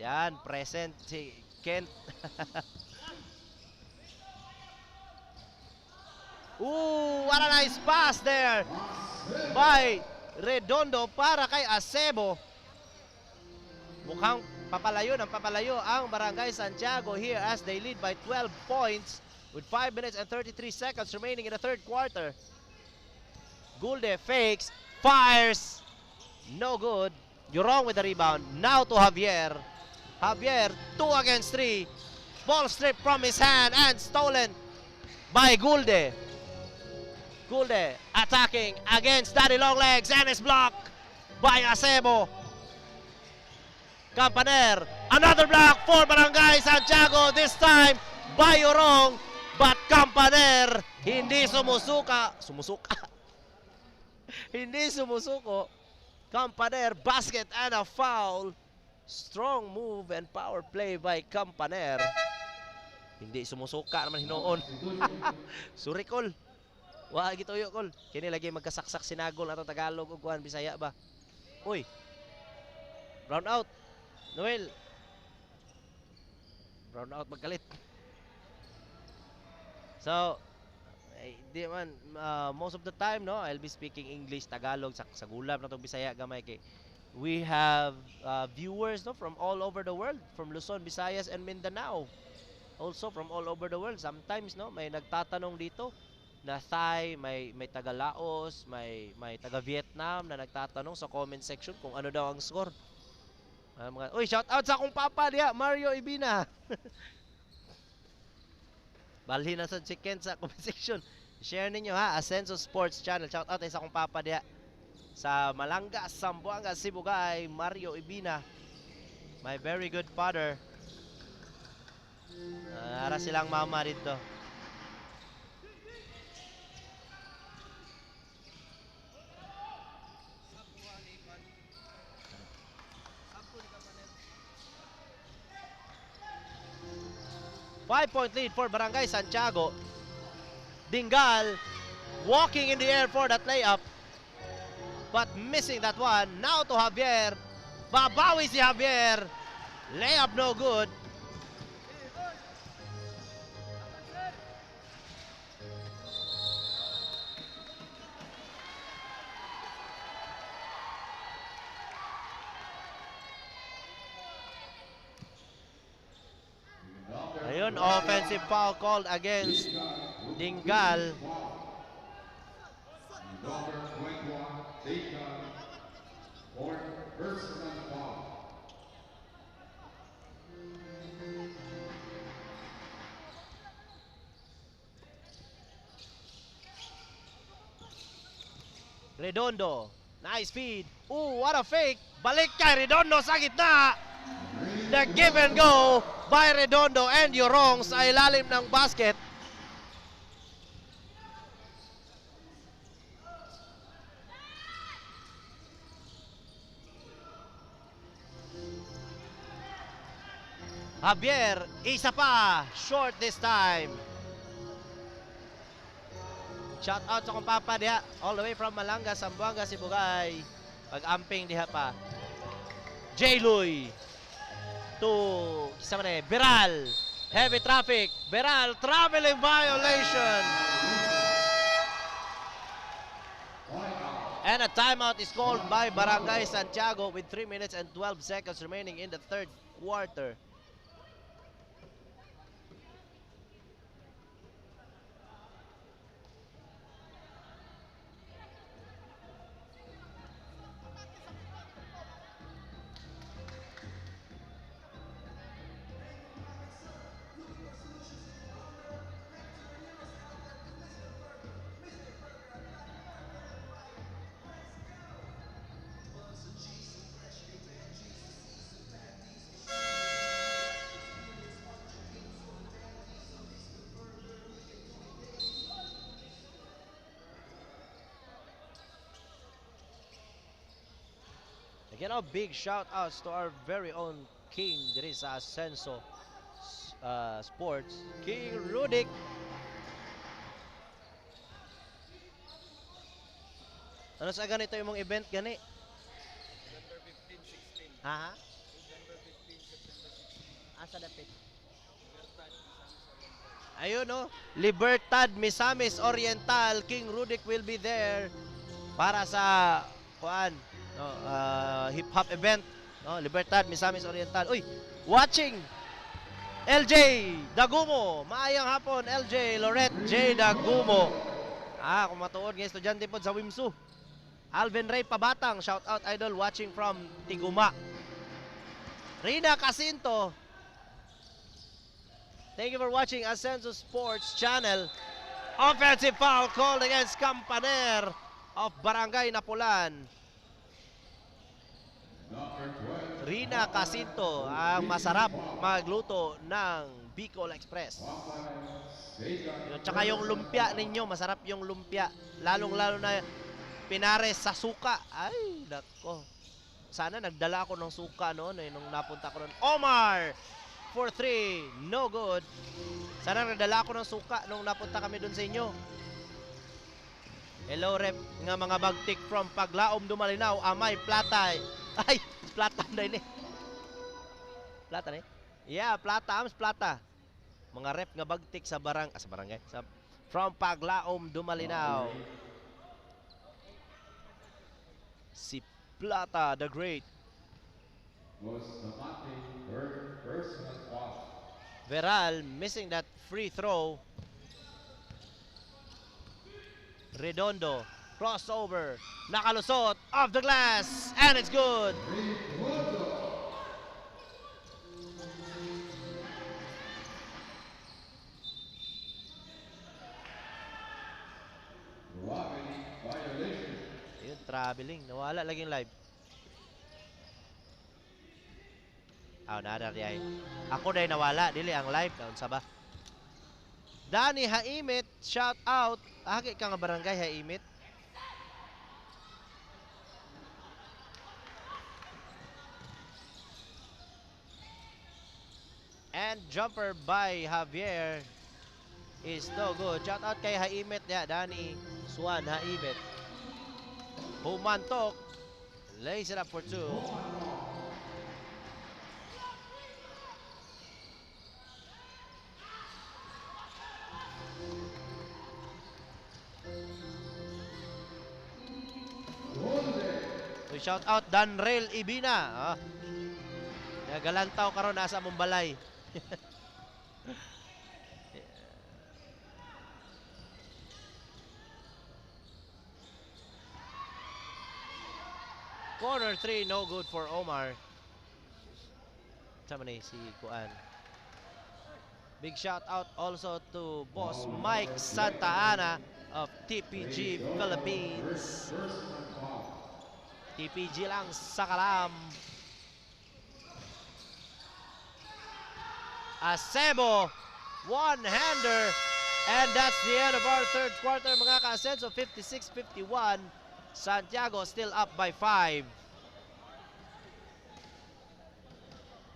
Yan, present si Kent. Ooh, what a nice pass there by Redondo para kay Acebo. Mukhang papalayo ang Barangay Santiago here as they lead by 12 points with 5 minutes and 33 seconds remaining in the third quarter. Gulde fakes, fires, no good. You're wrong with the rebound. Now to Javier. Javier, 2 against 3. Ball stripped from his hand and stolen by Gulde. Gulde attacking against Daddy Longlegs and is blocked by Acebo. Campaner, another block for Barangay Santiago, this time by Yorong, but Campaner hindi sumusuka. Hindi sumusuko. Campaner, basket and a foul. Strong move and power play by Campaner. Hindi sumusuka naman hinoon. Sorry, Col. Wah, gituyo, Col. Kini lagi magkasaksak sinagol atong Tagalog ug kuan Bisaya ba. Uy. Brown out. Noel. Brown out magkalit. So, di man most of the time, no, I'll be speaking English, Tagalog sa gulam na tong Bisaya gamay kay we have viewers, no, from all over the world, from Luzon, Visayas and Mindanao. Also from all over the world. Sometimes, no, may nagtatanong dito na Thai, may taga Laos, may taga Vietnam na nagtatanong sa comment section kung ano daw ang score. Uy, shout out sa akong papa diya, Mario Ibina. Balhin na sa chicken sa comment section. Share ninyo ha, Ascenso Sports Channel. Shout out sa akong papa diya sa Malanga, Zamboanga, Sibugay, Mario Ibina. My very good father. Ara silang mama dito. Five-point lead for Barangay Santiago. Dingal walking in the air for that layup, but missing that one. Now to Javier. Babawi si Javier. Layup no good. Ayun, offensive foul called against Dingal. Number 21, Deacon, for personal foul. Redondo, nice feed. Ooh, what a fake. Balik kay Redondo sa gitna. The give and go by Redondo and Yorong sa ilalim ng basket. Javier, isa pa. Short this time. Shout out sa kong papa diha. All the way from Malanga, Zamboanga, Sibugay. Pag-amping diha pa. J. Louie. To, kisa man Beral. Heavy traffic. Beral, traveling violation. And a timeout is called by Barangay Santiago with 3 minutes and 12 seconds remaining in the third quarter. Again, a big shout outs to our very own king, there is Ascenso Sports, King Rudik. Ano sa ganito imong event gani? November 15, 16. Ha? November 15, September 16. Asa dapit? Libertad, Misamis Oriental. Ayun no, Libertad Misamis Oriental. King Rudik will be there para sa kuan, no, hip hop event, no, Libertad Misamis Oriental. Uy, watching LJ Dagumo. Maayong hapon LJ Lorette J Dagumo. Kung matuod nga estudyante pod sa Wimsu. Alvin Ray Pabatang, shout out idol watching from Tiguma. Rina Casinto, thank you for watching Ascenso Sports Channel. Offensive foul called against Campaner of Barangay Napulan. Number 12. Rina Casinto ang masarap magluto ng Bicol Express. Yun, tsaka yung lumpia ninyo, masarap yung lumpia. Lalong-lalo na pinares sa suka. Ay, nako. Sana nagdala ako ng suka noon nung napunta ko noon. Omar for 3, no good. Sana nagdala ako ng suka nung napunta kami doon sa inyo. Hello rep nga mga bagtik from Paglaom Dumalinaw, Amay Plata. Ay, plata na ini. Plata ni? Yeah, plata, ams plata. Mga rep nga bagtik sa barangay from Paglaom Dumalinaw. Si Plata the Great. Bustamante, third personal foul. Veral missing that free throw. Redondo, crossover, nakalusot, off the glass, and it's good. Robbery violation. Yun, traveling, nawala laging live. Nada diay. Ako dahil nawala, dili ang live, kaon sa ba? Danny Haimit, shout out. Hagi ka nga barangay Haimit. And jumper by Javier is no good. Shout out kay Haimit ya, Danny Swan Haimit. Humantok, lays it up for 2. So shout out Danrel Ibina. Nagalantaw karon nasa Mumbalay. Corner 3, no good for Omar. Sama ni si Kuan. Big shout out also to Boss Mike Santa Ana of TPG Philippines. TPG lang sa kalam. Acebo, one-hander. And that's the end of our third quarter mga ka-Ascenso. 56-51. Santiago still up by 5.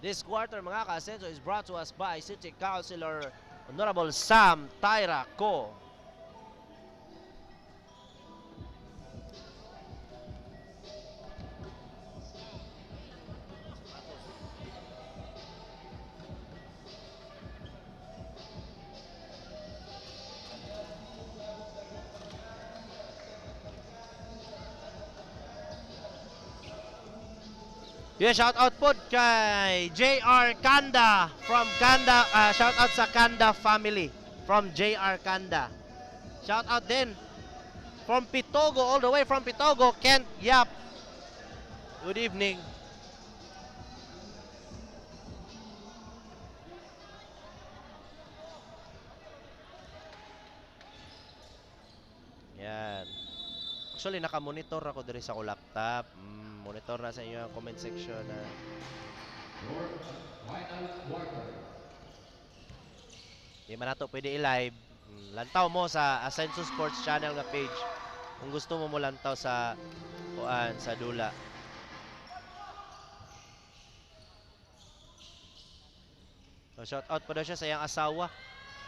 This quarter mga ka-Ascenso is brought to us by City Councilor Honorable Sam Tyra Co. Yeah, shout out po kay JR Kanda from Kanda, shout out sa Kanda family from JR Kanda. Shout out din from Pitogo, all the way from Pitogo, Kent Yap. Good evening. Yan. Actually, naka-monitor ako diri sa ko laptop. Monitor na sa inyo ang comment section na Final quarter. di man nato pwede i-live. Lantaw mo sa Ascenso Sports Channel nga page kung gusto mo lantaw sa kuan sa dula. So shout out pa daw siya sa iyang asawa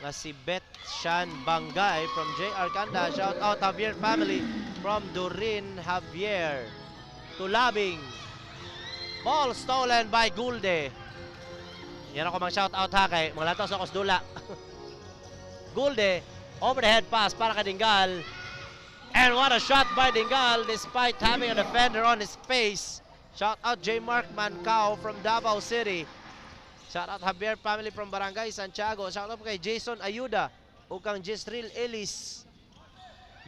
nga si Beth Shan Bangay from JR Kanda. Shout out Javier family from Durin Javier. Tulabing. Ball stolen by Gulde. Yan ako mang shout out ha kay mga lantos ako sa dula. Gulde, overhead pass para kay Dingal. And what a shot by Dingal despite having a defender on his face. Shout out J. Mark Mancao from Davao City. Shout out Javier family from Barangay Santiago. Shout out kay Jason Ayuda o kang Jesril Ellis.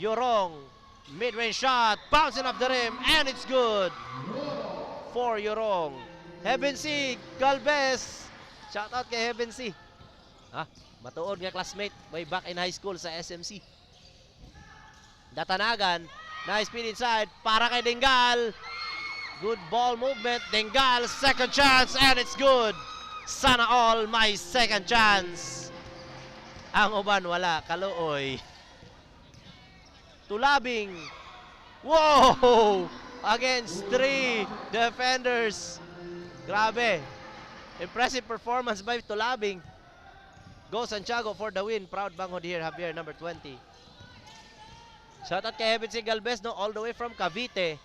Yorong, mid-range shot, bouncing off the rim, and it's good for Yorong. Heaven C. Galvez. Shout out kay Heaven C. Matuod nga classmate way back in high school sa SMC. Datanagan, nice speed inside para kay Dingal. Good ball movement. Dingal, second chance, and it's good. Sana all my second chance. Ang uban wala, kaluoy. Tulabing. Whoa! Against 3 defenders. Grabe. Impressive performance by Tulabing. Go Santiago for the win. Proud banghod here, Javier, number 20. Shoutout kay Heaven C. Galvez, no? All the way from Cavite.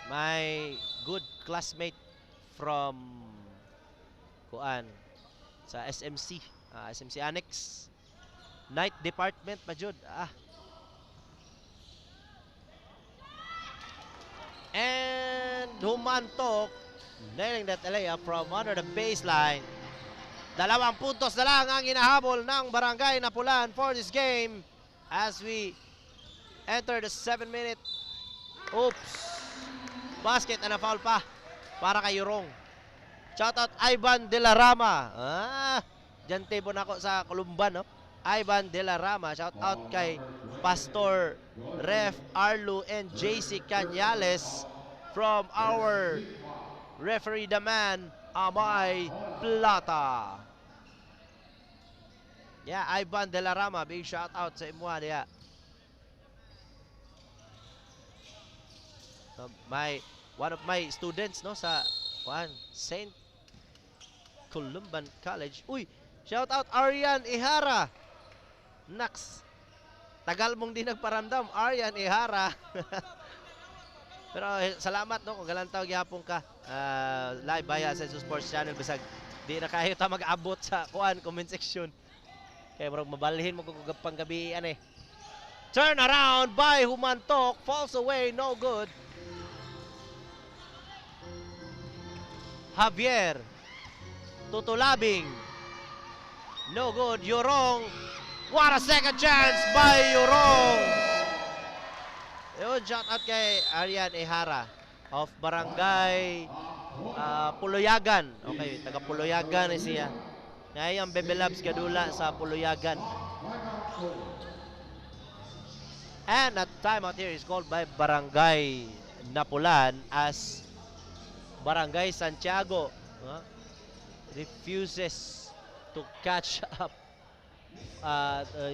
My good classmate from Kuan sa SMC, SMC Annex. Night Department pa jud. And humantok, nailing that layup from under the baseline. 2 puntos na lang ang inahabol ng Barangay Napulan for this game as we enter the 7-minute. Oops. Basket na foul pa para kay Yorong. Shoutout Ivan De La Rama. Diyan table na ako sa Columban, no? Ivan De La Rama. Shoutout kay Pastor Ref Arlo and JC Cañales from our referee the man Amay Plata. Yeah, Ivan De La Rama, big shoutout sa imwa diya. One of my students, no, sa St. Columban College. Uy, shout out Arian Ihara. Naks. Tagal mong di nagparamdam, Arian Ihara. Pero salamat, no, kung galantaw gyapon ka. Live via sa Sports Channel bisag di na kayo ta mag-abot sa comment section. Kaya marag mabalhin mo kung panggabian eh. Turn around by Humantok, falls away, no good. Javier, Tutulabing, no good. Yorong, what a second chance by Yorong. Yun, shout out kay Arian Ehara of Barangay Puloyagan. Okay, taga Puloyagan na siya. Ngayon ang Bebe Labs kadula sa Puloyagan. And at timeout here is called by Barangay Napulan as Barangay Santiago refuses to catch up.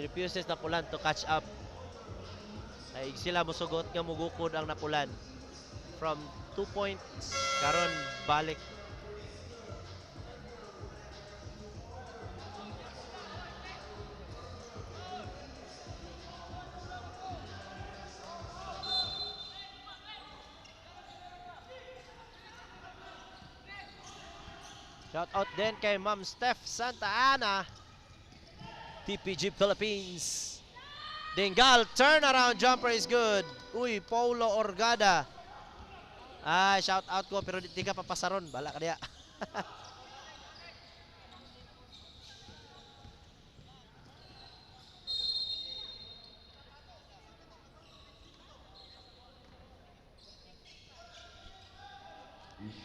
Refuses Napulan to catch up. Ay sila musugot nga mugukod ang Napulan from 2 points karon balik. Shout out din kay Ma'am Steph Santa Ana, TPG Philippines. Dingal, turnaround jumper is good. Uy, Paulo Orgada. Shout out ko pero di ka papasaron. Bala ka diya.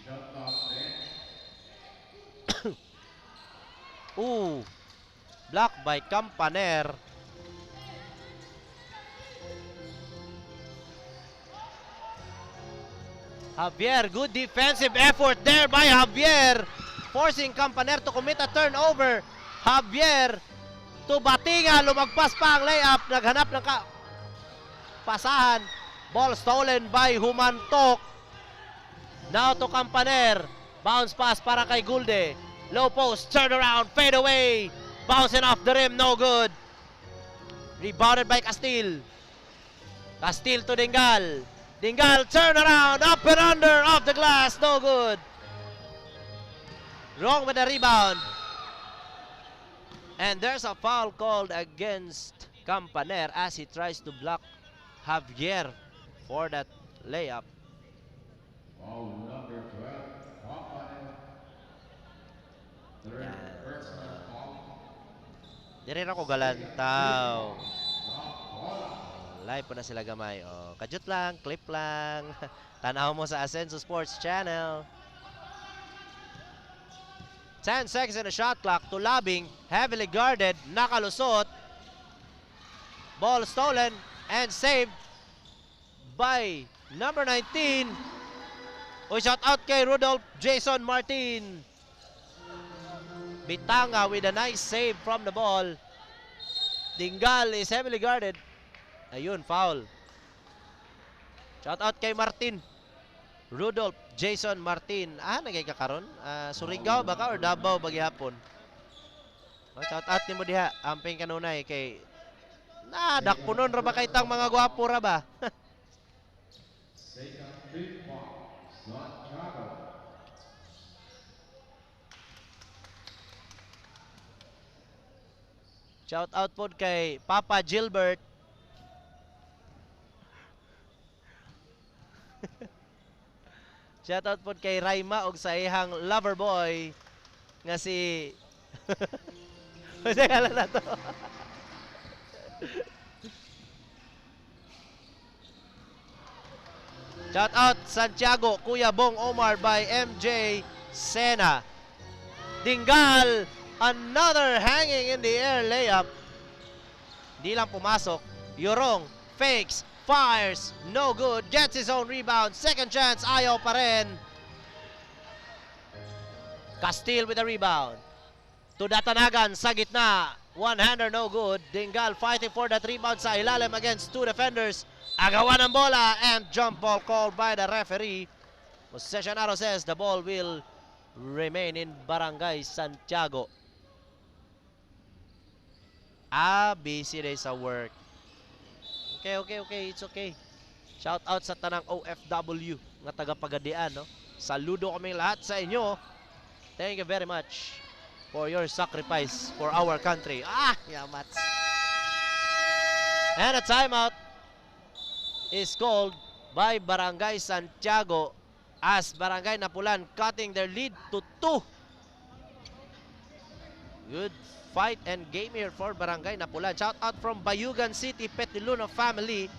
Shut up, man. Block by Campaner. Javier, good defensive effort there by Javier, forcing Campaner to commit a turnover. Javier to Batinga, lumagpas pa ang layup, naghanap ng pasahan. Ball stolen by Humantok. Now to Campaner. Bounce pass para kay Gulde. Low post, turn around, fade away. Bouncing off the rim, no good. Rebounded by Castile. Castile to Dingal. Dingal, turn around, up and under, off the glass, no good. Wrong with the rebound. And there's a foul called against Campaner as he tries to block Javier for that layup. Foul number 12, Campaner. Third personal foul. Diri na ko galantaw. Live po na sila gamay. Oh, kajut lang, clip lang. Tanaw mo sa Ascenso Sports Channel. 10 seconds in the shot clock to Labing. Heavily guarded. Nakalusot. Ball stolen and saved by number 19. Uy, shout out kay Rudolph Jason Martin. Bitanga with a nice save from the ball. Dingal is heavily guarded. Ayun, foul. Shout out kay Martin. Rudolph Jason Martin. Nagay ka karon? Surigao baka or Davao bagyapon? Shout out nimo diha. Amping kanunay kay dakpunon ra ba kay tang mga gwapo ra ba? Second free foul, Santiago. Shout out po kay Papa Gilbert. Shout out po kay Raima og sa ihang lover boy nga si Kasi kala na to. Shout out Santiago, Kuya Bong Omar by MJ Sena. Dingal, another hanging in the air layup. Di lang pumasok. Yorong fakes, fires, no good. Gets his own rebound. Second chance, ayaw pa rin. Castile with the rebound. To Datanagan sa gitna. One-hander, no good. Dingal fighting for that rebound sa ilalim against two defenders. Agawan ng bola and jump ball called by the referee. Possessionaro says the ball will remain in Barangay Santiago. Busy day sa work. Okay. It's okay. Shout out sa tanang OFW nga taga-Pagadian, no? Saludo kaming lahat sa inyo. Thank you very much for your sacrifice for our country. Yamats. And a timeout is called by Barangay Santiago as Barangay Napulan cutting their lead to 2. Good fight and game here for Barangay Napulan. Shout out from Bayugan City, Petiluna family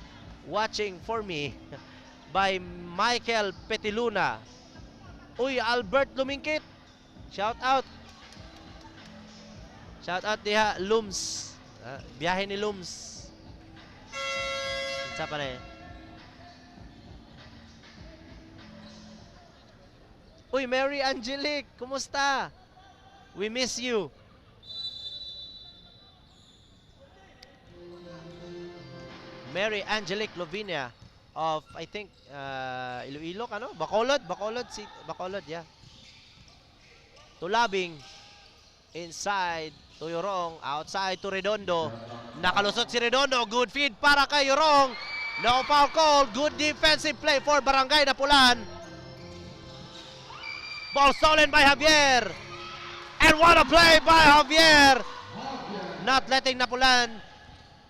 watching for me by Michael Petiluna. Uy, Albert Lumingkit. Shout out. Shout out diha Lums. Biyahe ni Lums. Sa pa na eh. Uy, Mary Angelique, kumusta? We miss you. Mary Angelique Lovinia of, I think, Iloilo, ano? Bacolod, yeah. Tulabing, inside to Yorong, outside to Redondo. Nakalusot si Redondo, good feed para kay Yorong. No foul call, good defensive play for Barangay Napulan. Ball stolen by Javier. And what a play by Javier. Not letting Napulan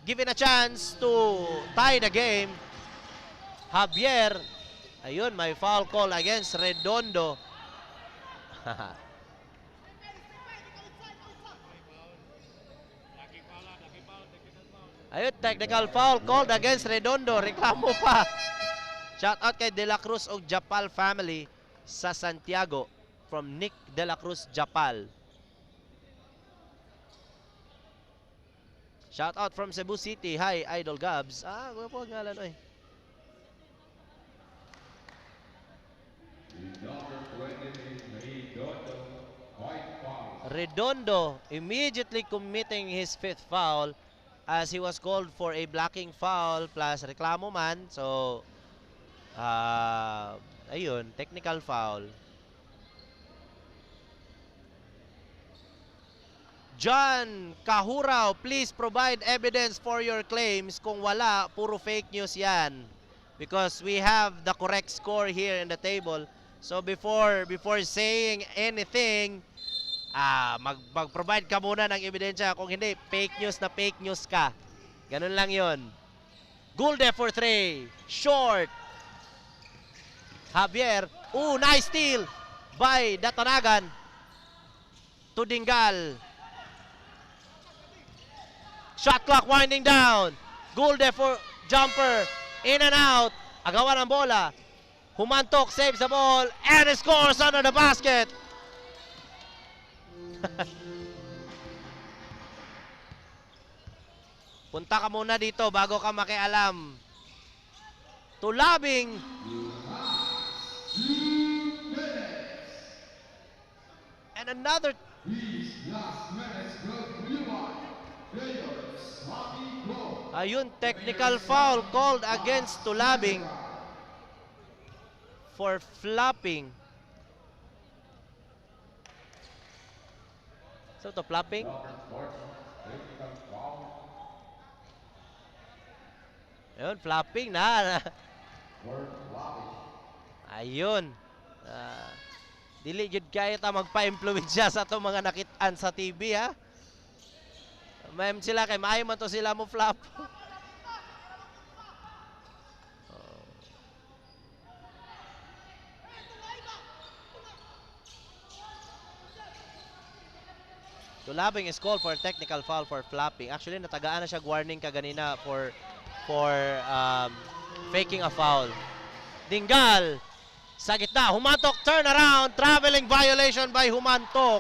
given a chance to tie the game. Javier. Ayun, may foul call against Redondo. Ayun, technical foul called against Redondo. Reklamo pa. Shout out kay De La Cruz og Japal family sa Santiago from Nick De La Cruz Japal. Shout out from Cebu City. Hi, Idol Gabs. Gwapo ang ngalan, oy. Number 20 is Redondo. White foul. Redondo immediately committing his 5th foul as he was called for a blocking foul plus reklamo man. So, Ayun, technical foul. John Kahuraw, please provide evidence for your claims. Kung wala, puro fake news yan. Because we have the correct score here in the table. So before saying anything, mag-provide ka muna ng ebidensya. Kung hindi, fake news ka. Ganun lang yon. Gulde for 3. Short. Javier. Nice steal by Datanagan. To Dingal. Shot clock winding down. Gulde for jumper. In and out. Agawan ang bola. Humantok saves the ball and scores under the basket. Punta ka muna dito bago ka makialam. Tulabing. And another. Ayun, technical foul called against Tulabing for flopping. So to flopping? Ayun, flopping na. Ayun. Dili jud kaya ta magpa-influensya sa to mga nakit-an sa TV ha. Mayam sila kay maayo man to sila mo flop. Tulabing is called for technical foul for flopping. Actually natagaan na siya warning kaganina for faking a foul. Dingal sa gitna, Humantok turn around, traveling violation by Humantok.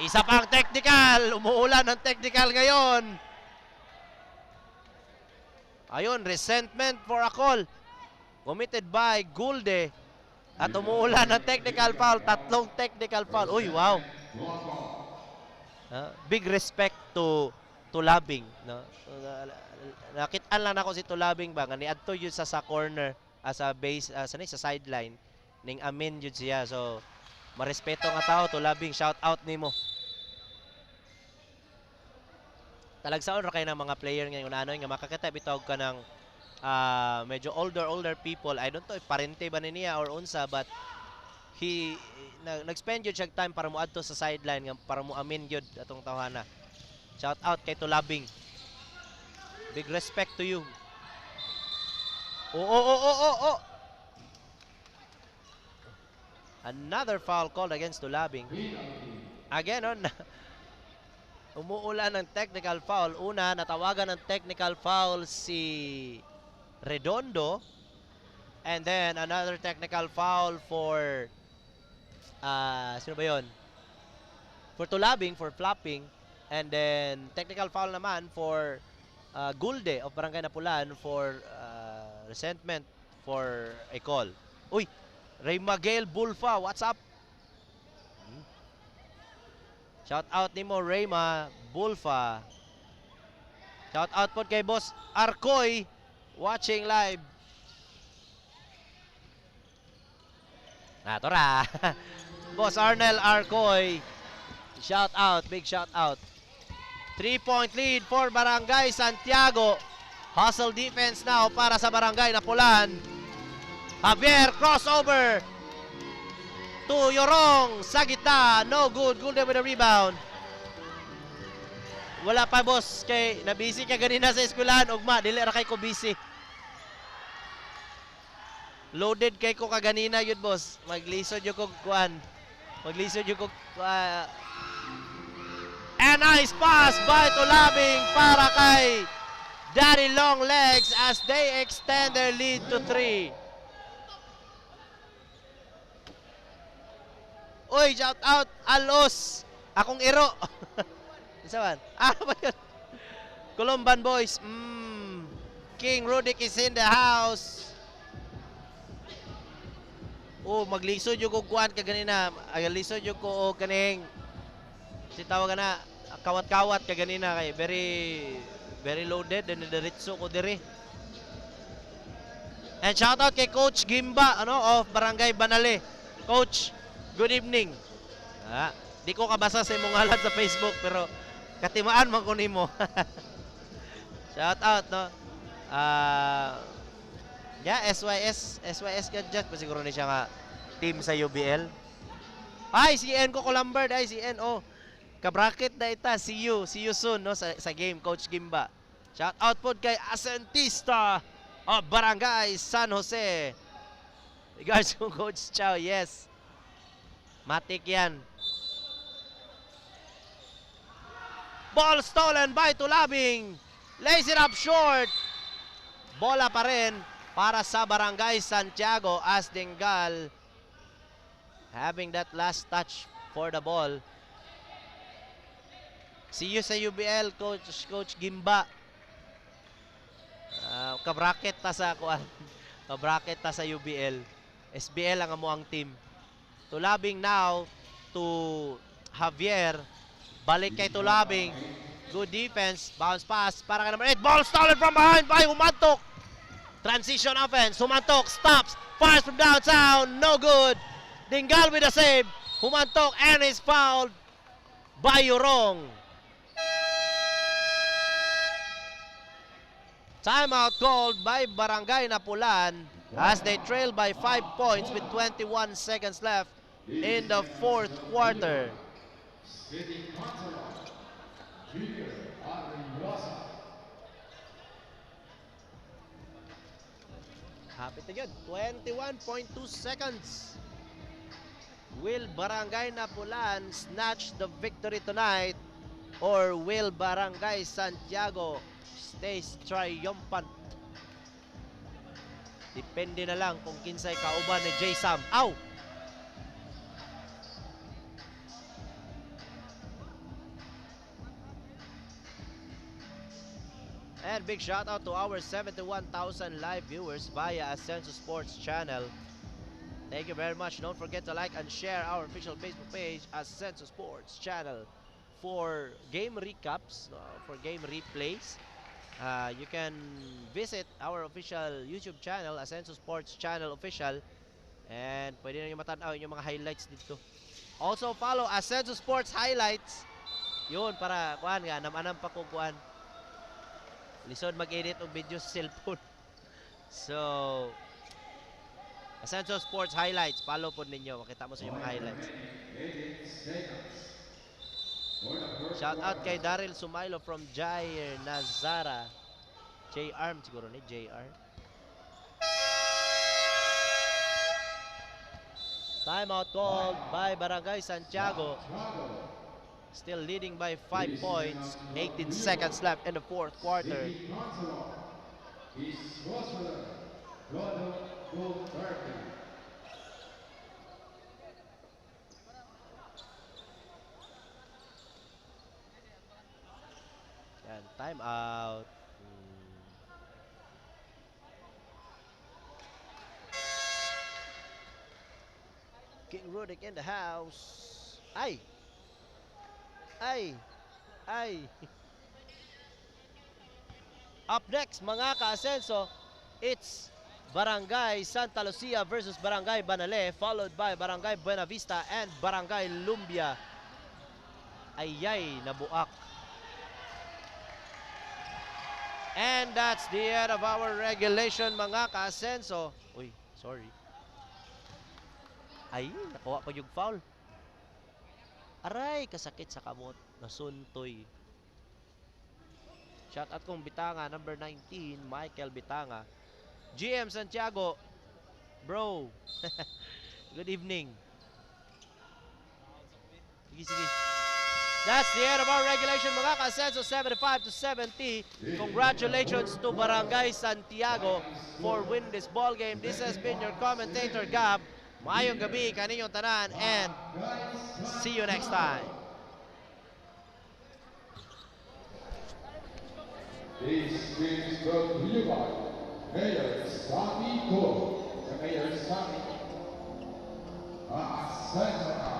Isa pang technical. Umuulan ng technical ngayon. Ayun, resentment for a call. Committed by Gulde. At umuulan ng technical foul. 3 technical foul. Uy, wow. Big respect to Labing. No? Nakitaan lang ako si Tulabing ba. Nga niadto yun sa corner. Sa base, sa sideline. Ning amin yun siya. So, marespeto nga tao, Tulabing, shout out nimo. Talagsaon ra kayo ng mga player ngayon ano nga makakita bitawag ka ng medyo older people. I don't know if parente ba niya or unsa, but he nag-spend yun siya time para muadto sa sideline nga para mo amin yun atong tawhana. Shout out kay Tulabing. Big respect to you. Oh. Another foul called against Tulabing. Again, umuulan ng technical foul. Una, natawagan ng technical foul si Redondo. And then, another technical foul for... sino ba yun? For Tulabing, for flopping. And then, technical foul naman for Gulde of Barangay Napulan for resentment for a call. Uy! Ray Miguel Bulfa, what's up? Shout out ni mo Rayma Bulfa. Shout out po kay Boss Arcoy watching live. Tora. Boss Arnel Arcoy. Shout out, big shout out. 3-point lead for Barangay Santiago. Hustle defense now para sa Barangay Napulan. Javier crossover to Yorong sa gitna. No good. Gulde with a rebound. Wala pa boss kay nabisi ka ganina sa eskwelahan ugma dili ra kay ko busy. Loaded kay ko kaganina yun boss. Maglisod yung ko kuan. Maglisod yung ko and nice pass by Tulabing para kay Daddy Long Legs as they extend their lead to 3. Uy, shout out Alos. Akong iro. Isa man. Ba yun? Colomban boys. King Rudik is in the house. Maglisod yung kukuan ka ganina. Lisod yung ko kaning. Si tawag na kawat-kawat ka ganina kay very loaded and diretso ko diri. And shout out kay Coach Gimba of Barangay Banale. Coach, good evening. Di ko kabasa sa imong ngalan sa Facebook pero katimaan man ko nimo. Shout out SYS Gadget pa siguro ni siya nga team sa UBL. Ay, si N ko Columber, si N kabracket na ita. See you soon sa game, Coach Gimba. Shout out po kay Asentista of Barangay San Jose. Regards to Coach Chow, yes. Matik yan. Ball stolen by Tulabing. Lays it up short. Bola pa rin para sa Barangay Santiago as Dingal having that last touch for the ball. See you sa UBL, Coach Gimba. Kabracket ta sa kabracket ta sa UBL. SBL ang amuang team. Tulabing now to Javier. Balik kay Tulabing. Good defense. Bounce pass para kay number 8. Ball stolen from behind by Humantok. Transition offense. Humantok stops. Fires from downtown. No good. Dingal with a save. Humantok and is fouled by Yorong. Timeout called by Barangay Napulan as they trail by 5 points with 21 seconds left in the fourth quarter. City Councilor Junior Ariosa. Happy to good. 21.2 seconds. Will Barangay Napulan snatch the victory tonight or will Barangay Santiago stays triumphant? Depende na lang kung kinsay kauban ni J. Sam. Ow! And big shout out to our 71,000 live viewers via Ascenso Sports channel. Thank you very much. Don't forget to like and share our official Facebook page, Ascenso Sports channel, for game recaps, for game replays. You can visit our official YouTube channel, Ascenso Sports channel official, and pwede na nyo matanaw yung mga highlights dito. Also follow Ascenso Sports highlights. Yun, para kuhan nga, namanam pa ko kuhan. Lisod mag-edit og video sa cellphone. So, Ascenso Sports highlights, follow po ninyo. Makita mo sa yung mga highlights. Shout out kay Daryl Sumailo from Jair Nazara. J-Arm siguro ni J-R. Timeout called by Barangay Santiago. Still leading by 5 points. 18 seconds left in the fourth quarter. Yan, time out. King Rudik in the house. Ay! Up next, mga ka-Ascenso, it's Barangay Santa Lucia versus Barangay Banale, followed by Barangay Buenavista and Barangay Lumbia. Ayay, nabuak. And that's the end of our regulation, mga ka-Ascenso. Uy, sorry. Ay, nakuha ko yung foul. Aray, kasakit sa kamot. Nasuntoy. Shout out kong Bitanga, number 19, Michael Bitanga. GM Santiago, bro. Good evening. Sige. That's the end of our regulation, mga ka-Ascenso, 75-70. Congratulations to Barangay Santiago for winning this ball game. This has been your commentator, Gab. Maayong gabi kaninyong tanan and see you next time. This is brought to you by Mayor Sammy Go. The Mayor Sammy. Ascenso.